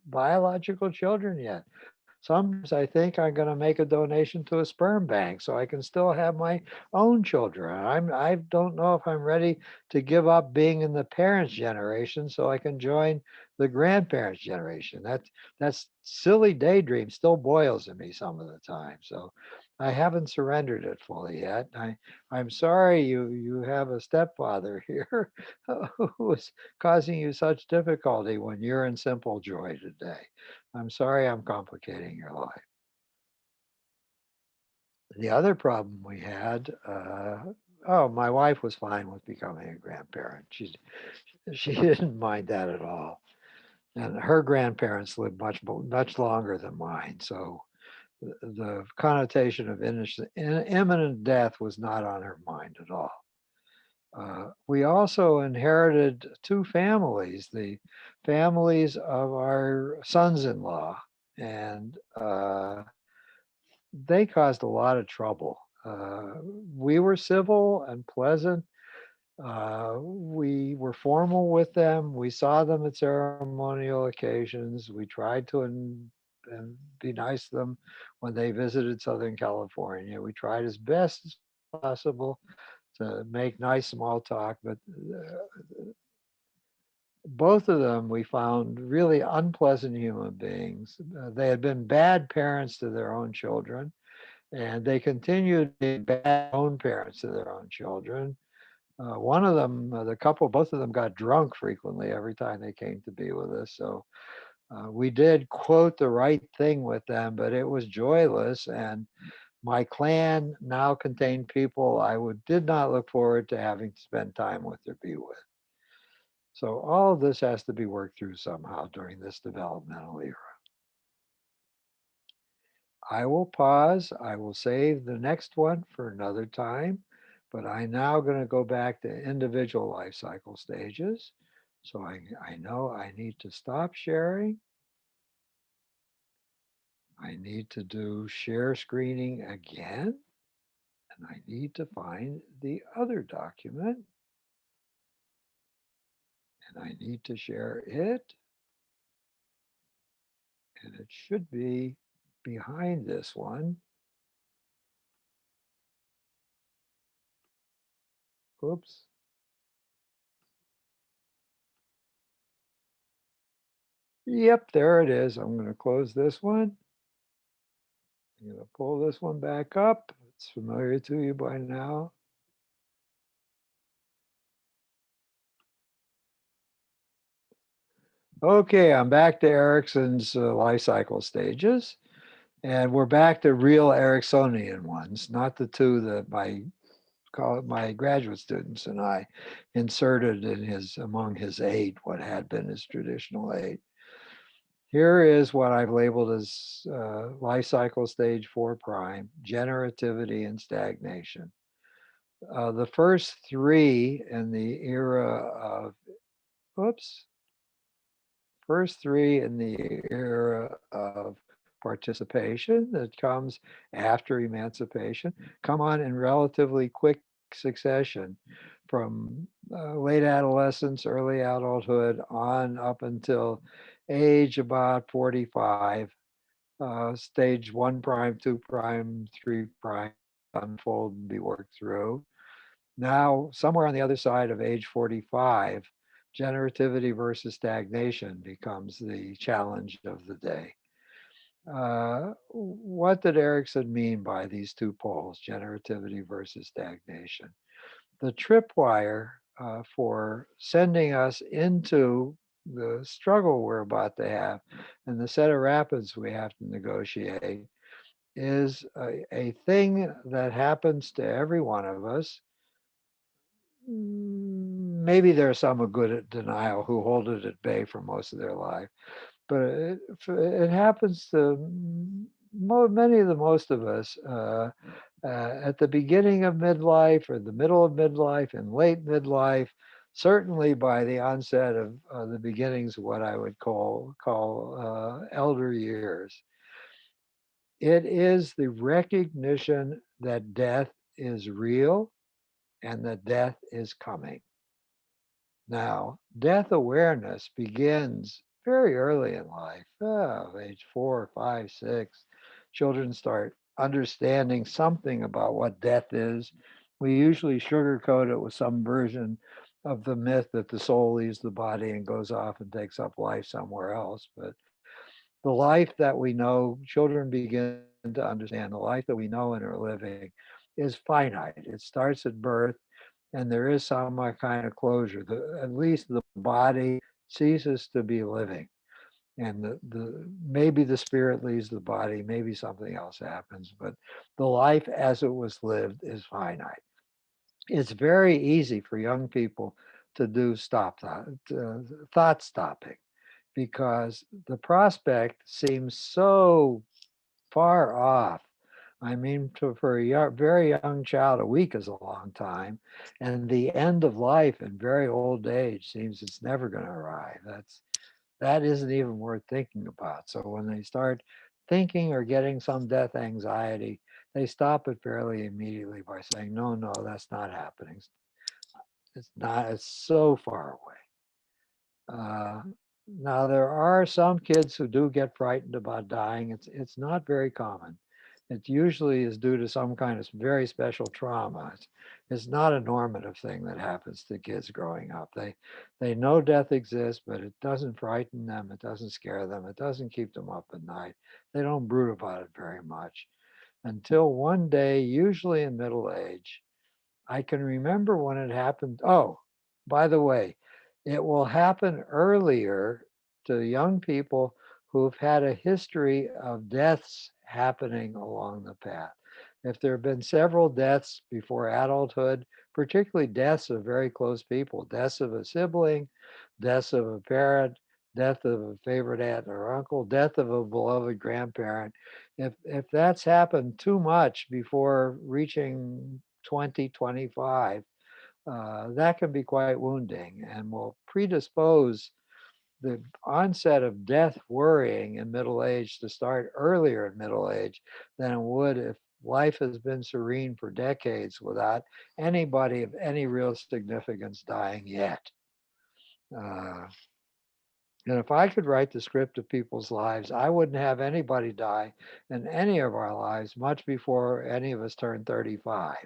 biological children yet. Sometimes I think I'm going to make a donation to a sperm bank so I can still have my own children. I don't know if I'm ready to give up being in the parents' generation so I can join the grandparents' generation. That's silly daydream still boils in me some of the time. So I haven't surrendered it fully yet. I'm sorry you have a stepfather here who is causing you such difficulty when you're in simple joy today. I'm sorry I'm complicating your life. The other problem we had, oh, my wife was fine with becoming a grandparent. She didn't mind that at all. And her grandparents lived much longer than mine. So the connotation of imminent death was not on her mind at all. We also inherited two families, the families of our sons-in-law, and they caused a lot of trouble. We were civil and pleasant. We were formal with them. We saw them at ceremonial occasions. We tried to and be nice to them when they visited Southern California. We tried as best as possible to make nice small talk, but Both of them we found really unpleasant human beings. They had been bad parents to their own children, and they continued being bad own parents to their own children. One of them, the couple, both of them got drunk frequently every time they came to be with us. So we did quote the right thing with them, but it was joyless. And my clan now contained people did not look forward to having to spend time with or be with. So all of this has to be worked through somehow during this developmental era. I will pause. I will save the next one for another time, but I'm now going to go back to individual life cycle stages. So I know I need to stop sharing. I need to do share screening again, and I need to find the other document, and I need to share it, and it should be behind this one. Oops. Yep, there it is. I'm going to close this one. I'm going to pull this one back up. It's familiar to you by now. Okay, I'm back to Erickson's life cycle stages, and we're back to real Ericksonian ones, not the two that my graduate students and I inserted in his among his eight, what had been his traditional eight. Here is what I've labeled as life cycle stage 4 prime, generativity and stagnation. The first three in the era of, oops, first three in the era of participation that comes after emancipation come on in relatively quick succession from late adolescence, early adulthood on up until age about 45. Stage 1 prime, 2 prime, 3 prime unfold and be worked through. Now, somewhere on the other side of age 45, generativity versus stagnation becomes the challenge of the day. What did Erickson mean by these two poles, generativity versus stagnation? The tripwire for sending us into the struggle we're about to have and the set of rapids we have to negotiate is a thing that happens to every one of us. Maybe there are some who are good at denial who hold it at bay for most of their life, but it happens to many of the most of us at the beginning of midlife or the middle of midlife and late midlife, certainly by the onset of the beginnings of what I would call elder years. It is the recognition that death is real and that death is coming. Now, death awareness begins very early in life, age 4, 5, 6. Children start understanding something about what death is. We usually sugarcoat it with some version of the myth that the soul leaves the body and goes off and takes up life somewhere else. But the life that we know, children begin to understand the life that we know and are living is finite. It starts at birth, and there is some kind of closure. At least the body ceases to be living, and maybe the spirit leaves the body, maybe something else happens, but the life as it was lived is finite. It's very easy for young people to do thought stopping because the prospect seems so far off. I mean, for a very young child, a week is a long time, and the end of life in very old age seems it's never going to arrive. That isn't even worth thinking about. So when they start thinking or getting some death anxiety, they stop it fairly immediately by saying, "No, no, that's not happening. It's not. It's so far away." Uh, Now there are some kids who do get frightened about dying. It's not very common. It usually is due to some kind of very special trauma. It's not a normative thing that happens to kids growing up. They know death exists, but it doesn't frighten them. It doesn't scare them. It doesn't keep them up at night. They don't brood about it very much until one day, usually in middle age. I can remember when it happened. Oh, by the way, it will happen earlier to young people who've had a history of deaths happening along the path. If there have been several deaths before adulthood, particularly deaths of very close people, deaths of a sibling, deaths of a parent, death of a favorite aunt or uncle, death of a beloved grandparent, if that's happened too much before reaching 2025, that can be quite wounding and will predispose the onset of death worrying in middle age to start earlier in middle age than it would if life has been serene for decades without anybody of any real significance dying yet. Uh, and if I could write the script of people's lives, I wouldn't have anybody die in any of our lives much before any of us turn 35.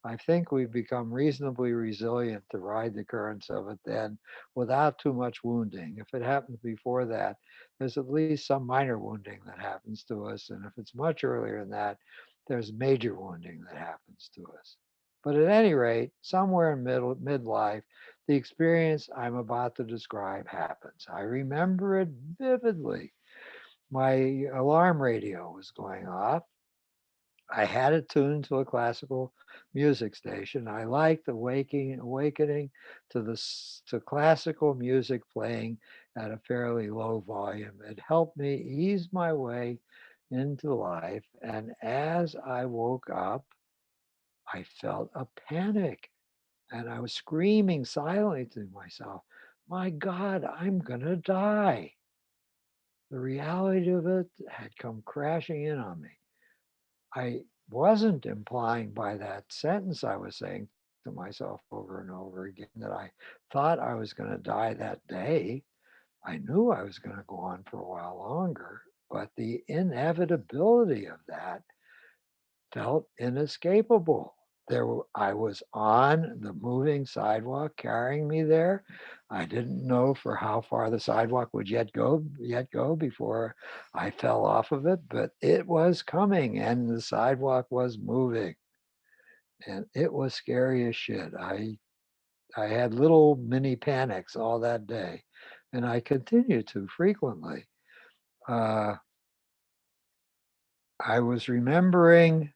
I think we've become reasonably resilient to ride the currents of it then without too much wounding. If it happens before that, there's at least some minor wounding that happens to us. And if it's much earlier than that, there's major wounding that happens to us. But at any rate, somewhere in midlife, the experience I'm about to describe happens. I remember it vividly. My alarm radio was going off. I had it tuned to a classical music station. I liked awakening to classical music playing at a fairly low volume. It helped me ease my way into life. And as I woke up, I felt a panic and I was screaming silently to myself, my God, I'm going to die. The reality of it had come crashing in on me. I wasn't implying by that sentence I was saying to myself over and over again that I thought I was going to die that day. I knew I was going to go on for a while longer, but the inevitability of that felt inescapable. I was on the moving sidewalk carrying me there. I didn't know for how far the sidewalk would yet go before I fell off of it, but it was coming and the sidewalk was moving. And it was scary as shit. I had little mini panics all that day, and I continue to frequently. Uh, I was remembering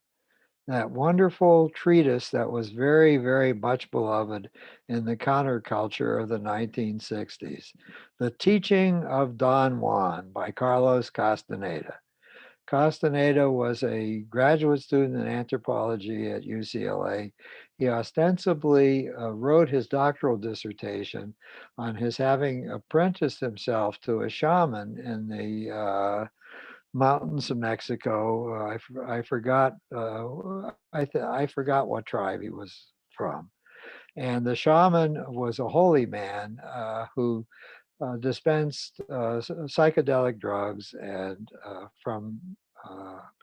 that wonderful treatise that was very, very much beloved in the counterculture of the 1960s, The Teaching of Don Juan by Carlos Castaneda. Castaneda was a graduate student in anthropology at UCLA. He ostensibly wrote his doctoral dissertation on his having apprenticed himself to a shaman in the mountains of Mexico. I forgot. I forgot what tribe he was from. And the shaman was a holy man who dispensed psychedelic drugs, and from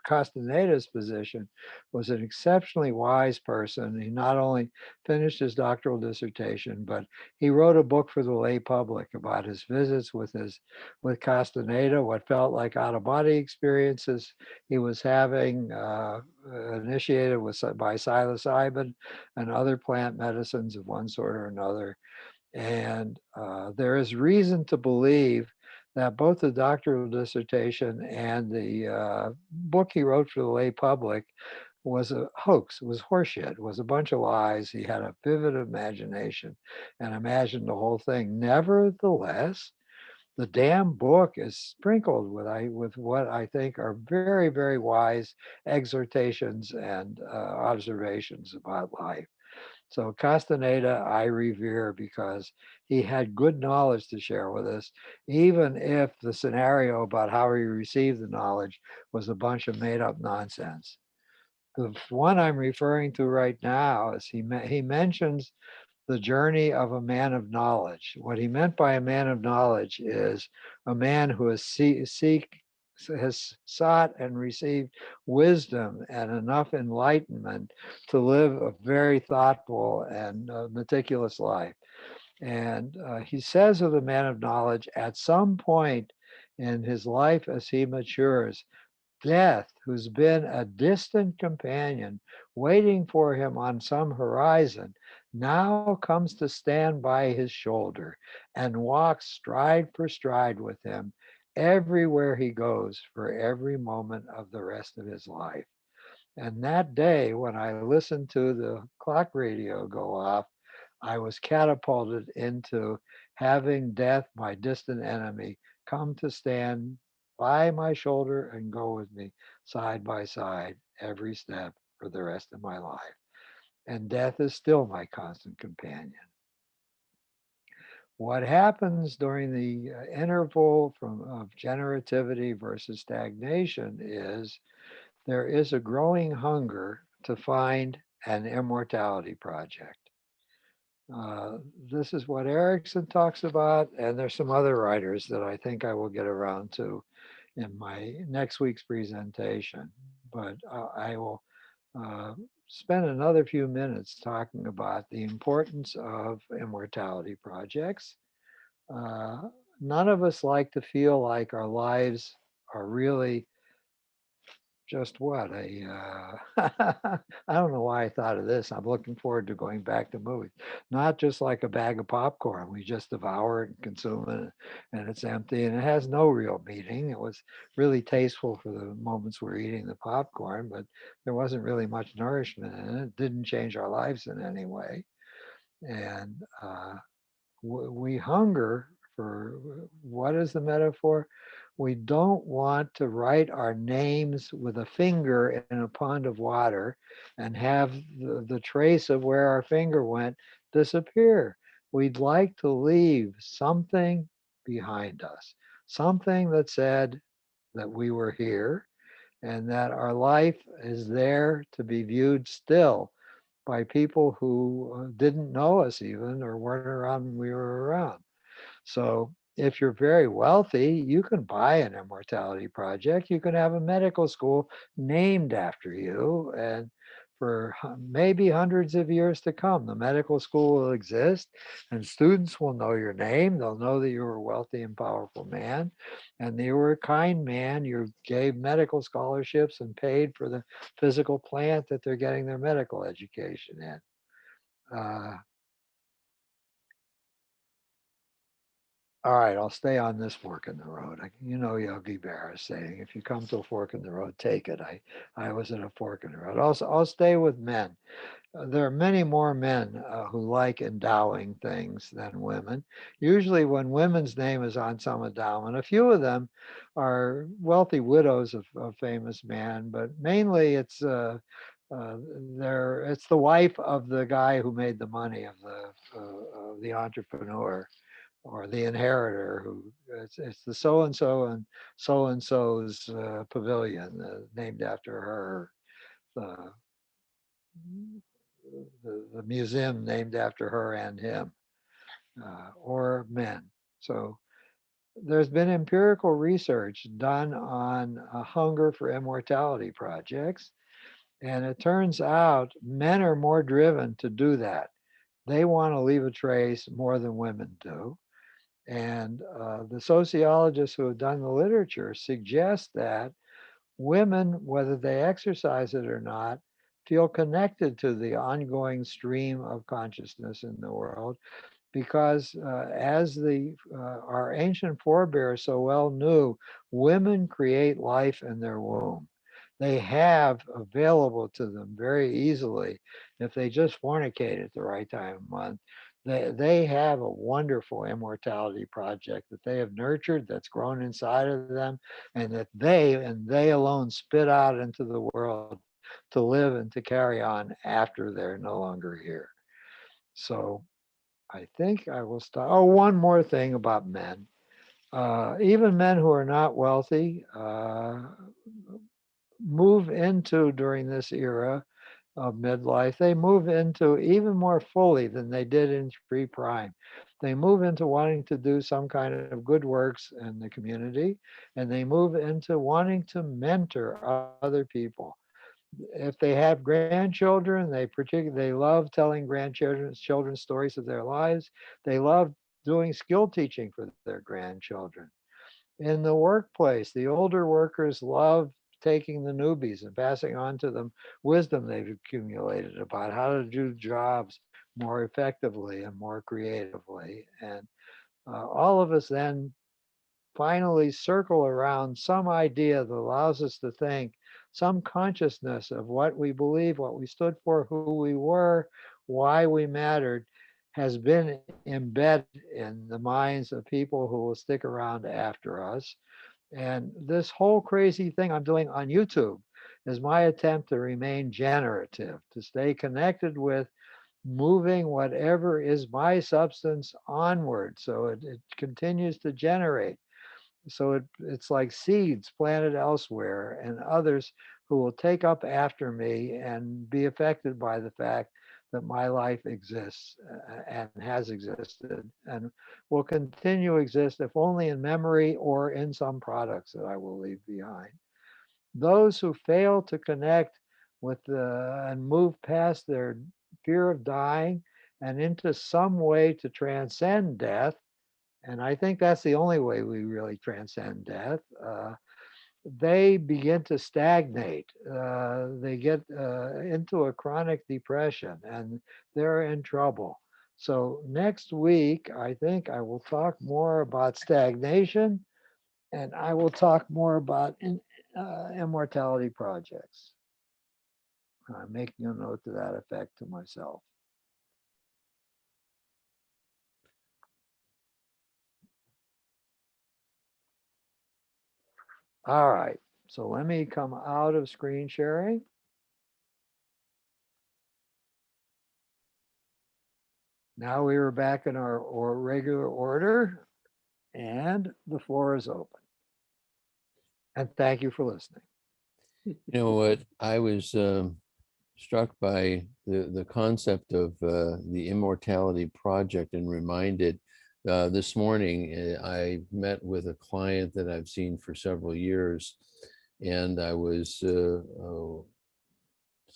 Castaneda's position, was an exceptionally wise person. He not only finished his doctoral dissertation, but he wrote a book for the lay public about his visits with Castaneda, what felt like out of body experiences he was having, initiated by psilocybin and other plant medicines of one sort or another. And there is reason to believe that both the doctoral dissertation and the book he wrote for the lay public was a hoax, was horseshit, was a bunch of lies. He had a vivid imagination and imagined the whole thing. Nevertheless, the damn book is sprinkled with what I think are very, very wise exhortations and observations about life. So Castaneda, I revere because he had good knowledge to share with us, even if the scenario about how he received the knowledge was a bunch of made up nonsense. The one I'm referring to right now is he mentions the journey of a man of knowledge. What he meant by a man of knowledge is a man who is has sought and received wisdom and enough enlightenment to live a very thoughtful and meticulous life. And he says of the man of knowledge, at some point in his life as he matures, death, who's been a distant companion waiting for him on some horizon, now comes to stand by his shoulder and walks stride for stride with him everywhere he goes for every moment of the rest of his life. And that day, when I listened to the clock radio go off, I was catapulted into having death, my distant enemy, come to stand by my shoulder and go with me side by side every step for the rest of my life. And death is still my constant companion. What happens during the interval of generativity versus stagnation is there is a growing hunger to find an immortality project. Uh, this is what Erickson talks about, and there's some other writers that I think I will get around to in my next week's presentation. But I will uh, spend another few minutes talking about the importance of immortality projects. Uh, None of us like to feel like our lives are really just what a I don't know why I thought of this. I'm looking forward to going back to movies. Not just like a bag of popcorn. We just devour it and consume it, and it's empty and it has no real meaning. It was really tasteful for the moments we're eating the popcorn, but there wasn't really much nourishment in it. It didn't change our lives in any way. And we hunger for what is the metaphor? We don't want to write our names with a finger in a pond of water and have the trace of where our finger went disappear. We'd like to leave something behind us, something that said that we were here and that our life is there to be viewed still by people who didn't know us even or weren't around when we were around. So if you're very wealthy, you can buy an immortality project. You can have a medical school named after you. And for maybe hundreds of years to come, the medical school will exist and students will know your name. They'll know that you were a wealthy and powerful man and that you were a kind man. You gave medical scholarships and paid for the physical plant that they're getting their medical education in. Uh, All right, I'll stay on this fork in the road. You know Yogi Berra saying, if you come to a fork in the road, take it. I was at a fork in the road. Also, I'll stay with men. There are many more men who like endowing things than women. Usually, when women's name is on some endowment, a few of them are wealthy widows of famous men, but mainly uh, it's the wife of the guy who made the money of the entrepreneur or the inheritor who it's the so and so's pavilion named after her, the, the museum named after her and him, or men. So there's been empirical research done on hunger for immortality projects, and it turns out men are more driven to do that. They want to leave a trace more than women do. And the sociologists who have done the literature suggest that women, whether they exercise it or not, feel connected to the ongoing stream of consciousness in the world because as our ancient forebears so well knew, women create life in their womb. They have available to them very easily, if they just fornicate at the right time of month, they have a wonderful immortality project that they have nurtured, that's grown inside of them, and that they alone spit out into the world to live and to carry on after they're no longer here. So I think I will stop. Oh, one more thing about men. Even men who are not wealthy move into during this era of midlife, they move into even more fully than they did in pre-prime. They move into wanting to do some kind of good works in the community, and they move into wanting to mentor other people. If they have grandchildren, they love telling children stories of their lives. They love doing skill teaching for their grandchildren. In the workplace, the older workers love taking the newbies and passing on to them wisdom they've accumulated about how to do jobs more effectively and more creatively. And all of us then finally circle around some idea that allows us to think, some consciousness of what we believe, what we stood for, who we were, why we mattered, has been embedded in the minds of people who will stick around after us. And this whole crazy thing I'm doing on YouTube is my attempt to remain generative, to stay connected with moving whatever is my substance onward so it continues to generate. So it's like seeds planted elsewhere and others who will take up after me and be affected by the fact that my life exists and has existed and will continue to exist, if only in memory or in some products that I will leave behind. Those who fail to connect with and move past their fear of dying and into some way to transcend death, and I think that's the only way we really transcend death. They begin to stagnate. They get into a chronic depression and they're in trouble. So, next week, I think I will talk more about stagnation and I will talk more about immortality projects. I'm making a note to that effect to myself. All right. So let me come out of screen sharing. Now we are back in our regular order and the floor is open. And thank you for listening. You know what? I was struck by the concept of the Immortality Project and reminded this morning I met with a client that I've seen for several years, and I was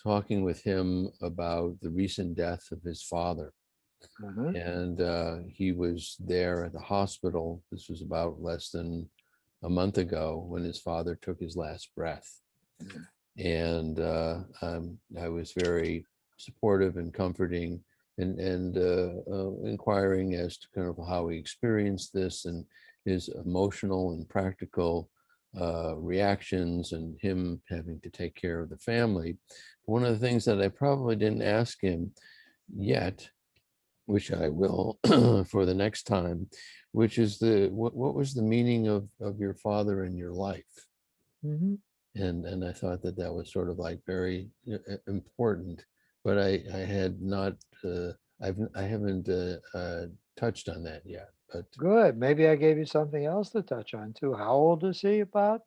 talking with him about the recent death of his father. Uh-huh. And he was there at the hospital. This was about less than a month ago when his father took his last breath. And I was very supportive and comforting and inquiring as to kind of how he experienced this and his emotional and practical reactions and him having to take care of the family. One of the things that I probably didn't ask him yet, which I will for the next time, which is what was the meaning of your father in your life? Mm-hmm. And I thought that that was sort of like very important, but I had not I haven't touched on that yet. But Good. Maybe I gave you something else to touch on too. How old is he about?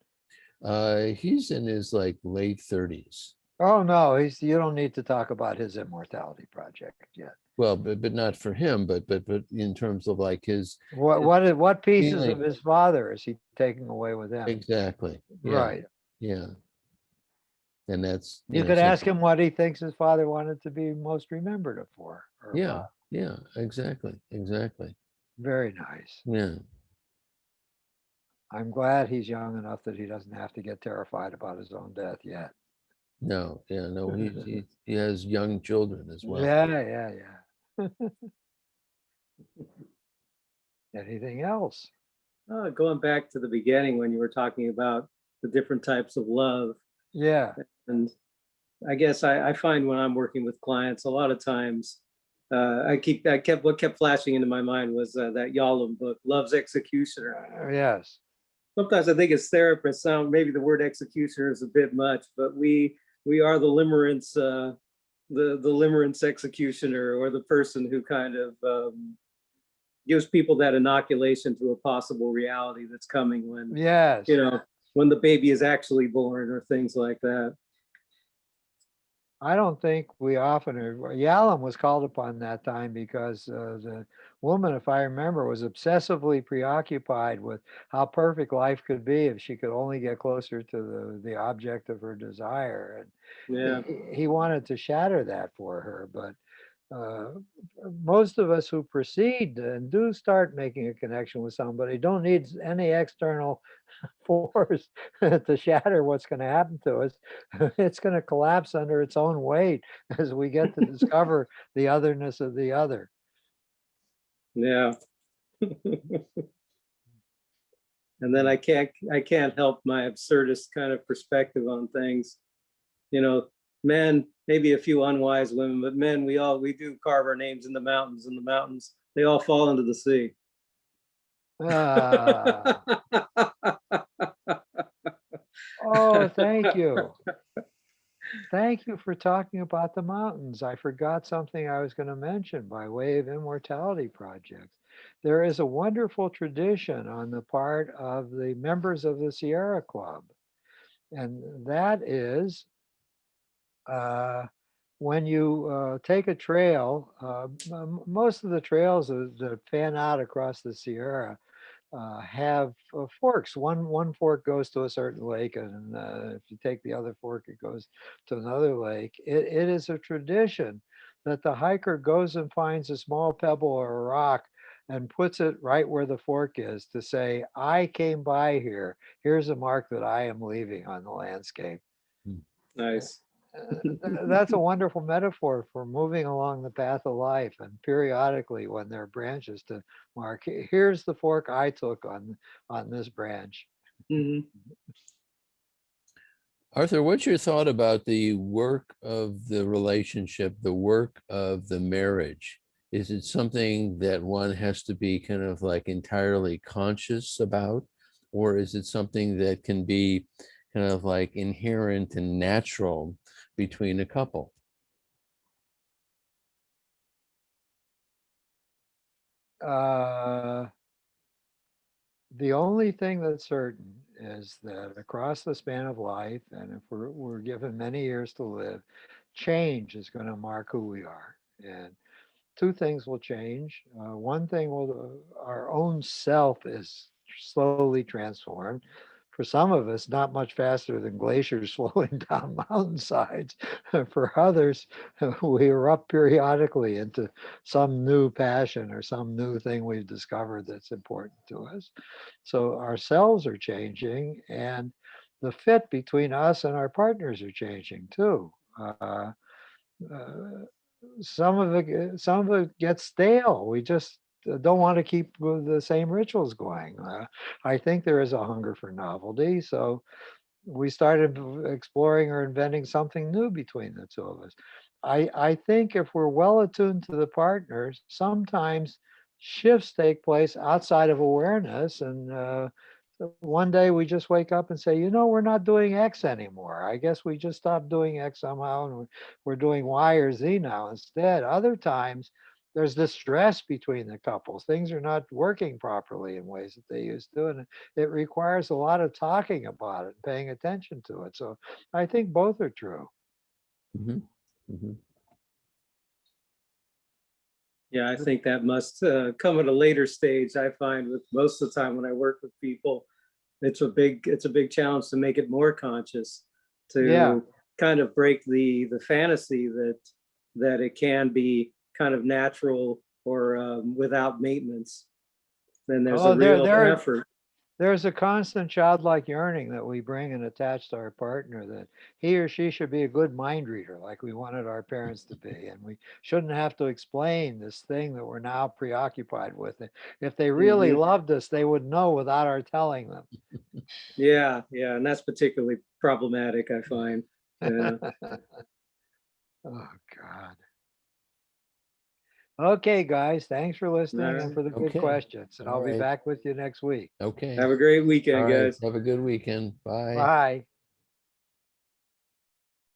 he's in his like late 30s. Oh no, you don't need to talk about his immortality project yet. Well, but not for him, but in terms of like his What pieces of feeling. his father is he taking away with him? Exactly. Yeah. Right. Yeah. And that's, You could ask him what he thinks his father wanted to be most remembered for or yeah, about. yeah, exactly, exactly. Very nice. Yeah. I'm glad he's young enough that he doesn't have to get terrified about his own death yet. No, yeah, no, he has young children as well. Yeah. Anything else? Going back to the beginning when you were talking about the different types of love, Yeah. and I guess I find when I'm working with clients, a lot of times what kept flashing into my mind was that Yalom book, Love's Executioner. Yes. Sometimes I think as therapists, maybe the word executioner is a bit much, but we are the limerence, the limerence executioner, or the person who kind of gives people that inoculation to a possible reality that's coming when, Yes. when the baby is actually born or things like that. I don't think we often, Yalom was called upon that time because the woman, if I remember, was obsessively preoccupied with how perfect life could be if she could only get closer to the object of her desire. Yeah. And he wanted to shatter that for her, but uh, most of us who proceed and do start making a connection with somebody don't need any external force to shatter what's going to happen to us. It's going to collapse under its own weight as we get to discover the otherness of the other. Yeah. And then I can't help my absurdist kind of perspective on things. You know, men, maybe a few unwise women, but men, we do carve our names in the mountains, and the mountains, they all fall into the sea. Ah, oh, thank you. Thank you for talking about the mountains. I forgot something I was going to mention by way of immortality projects. There is a wonderful tradition on the part of the members of the Sierra Club, and that is uh, when you take a trail, most of the trails that fan out across the Sierra have forks. One fork goes to a certain lake, and if you take the other fork, it goes to another lake. It is a tradition that the hiker goes and finds a small pebble or a rock and puts it right where the fork is to say, I came by here. Here's a mark that I am leaving on the landscape. Nice. That's a wonderful metaphor for moving along the path of life, and periodically when there are branches to mark, here's the fork I took on this branch. Mhm. Arthur, what's your thought about the work of the relationship, the work of the marriage? Is it something that one has to be kind of like entirely conscious about? Or is it something that can be kind of like inherent and natural between a couple? Uh, the only thing that's certain is that across the span of life, and if we're given many years to live, change is going to mark who we are. And two things will change. One thing will, our own self is slowly transformed. For some of us, not much faster than glaciers flowing down mountainsides. For others, we erupt periodically into some new passion or some new thing we've discovered that's important to us. So ourselves are changing, and the fit between us and our partners are changing too. Uh, some of it gets stale. We just don't want to keep with the same rituals going. I think there is a hunger for novelty, so we started exploring or inventing something new between the two of us. I think if we're well attuned to the partners, sometimes shifts take place outside of awareness, and so one day we just wake up and say, we're not doing X anymore. I guess we just stopped doing X somehow, and we're doing Y or Z now instead. Other times, there's this stress between the couples. Things are not working properly in ways that they used to, and it requires a lot of talking about it, paying attention to it. So I think both are true. Mhm, mhm. Yeah, I think that must come at a later stage. I find with most of the time when I work with people, it's a big challenge to make it more conscious, Yeah. to kind of break the fantasy that it can be kind of natural or without maintenance. Then there's a Oh, real effort. there's a constant childlike yearning that we bring and attach to our partner, that he or she should be a good mind reader like we wanted our parents to be. And we shouldn't have to explain this thing that we're now preoccupied with. If they really Mhm. loved us, they would know without our telling them. Yeah, yeah, and that's particularly problematic, I find. Yeah. Oh, God. Okay, guys, thanks for All listening and right. for the good Okay, questions. And all I'll be right, back with you next week. okay. Have a great All weekend, right, guys. have a good weekend. Bye. Bye.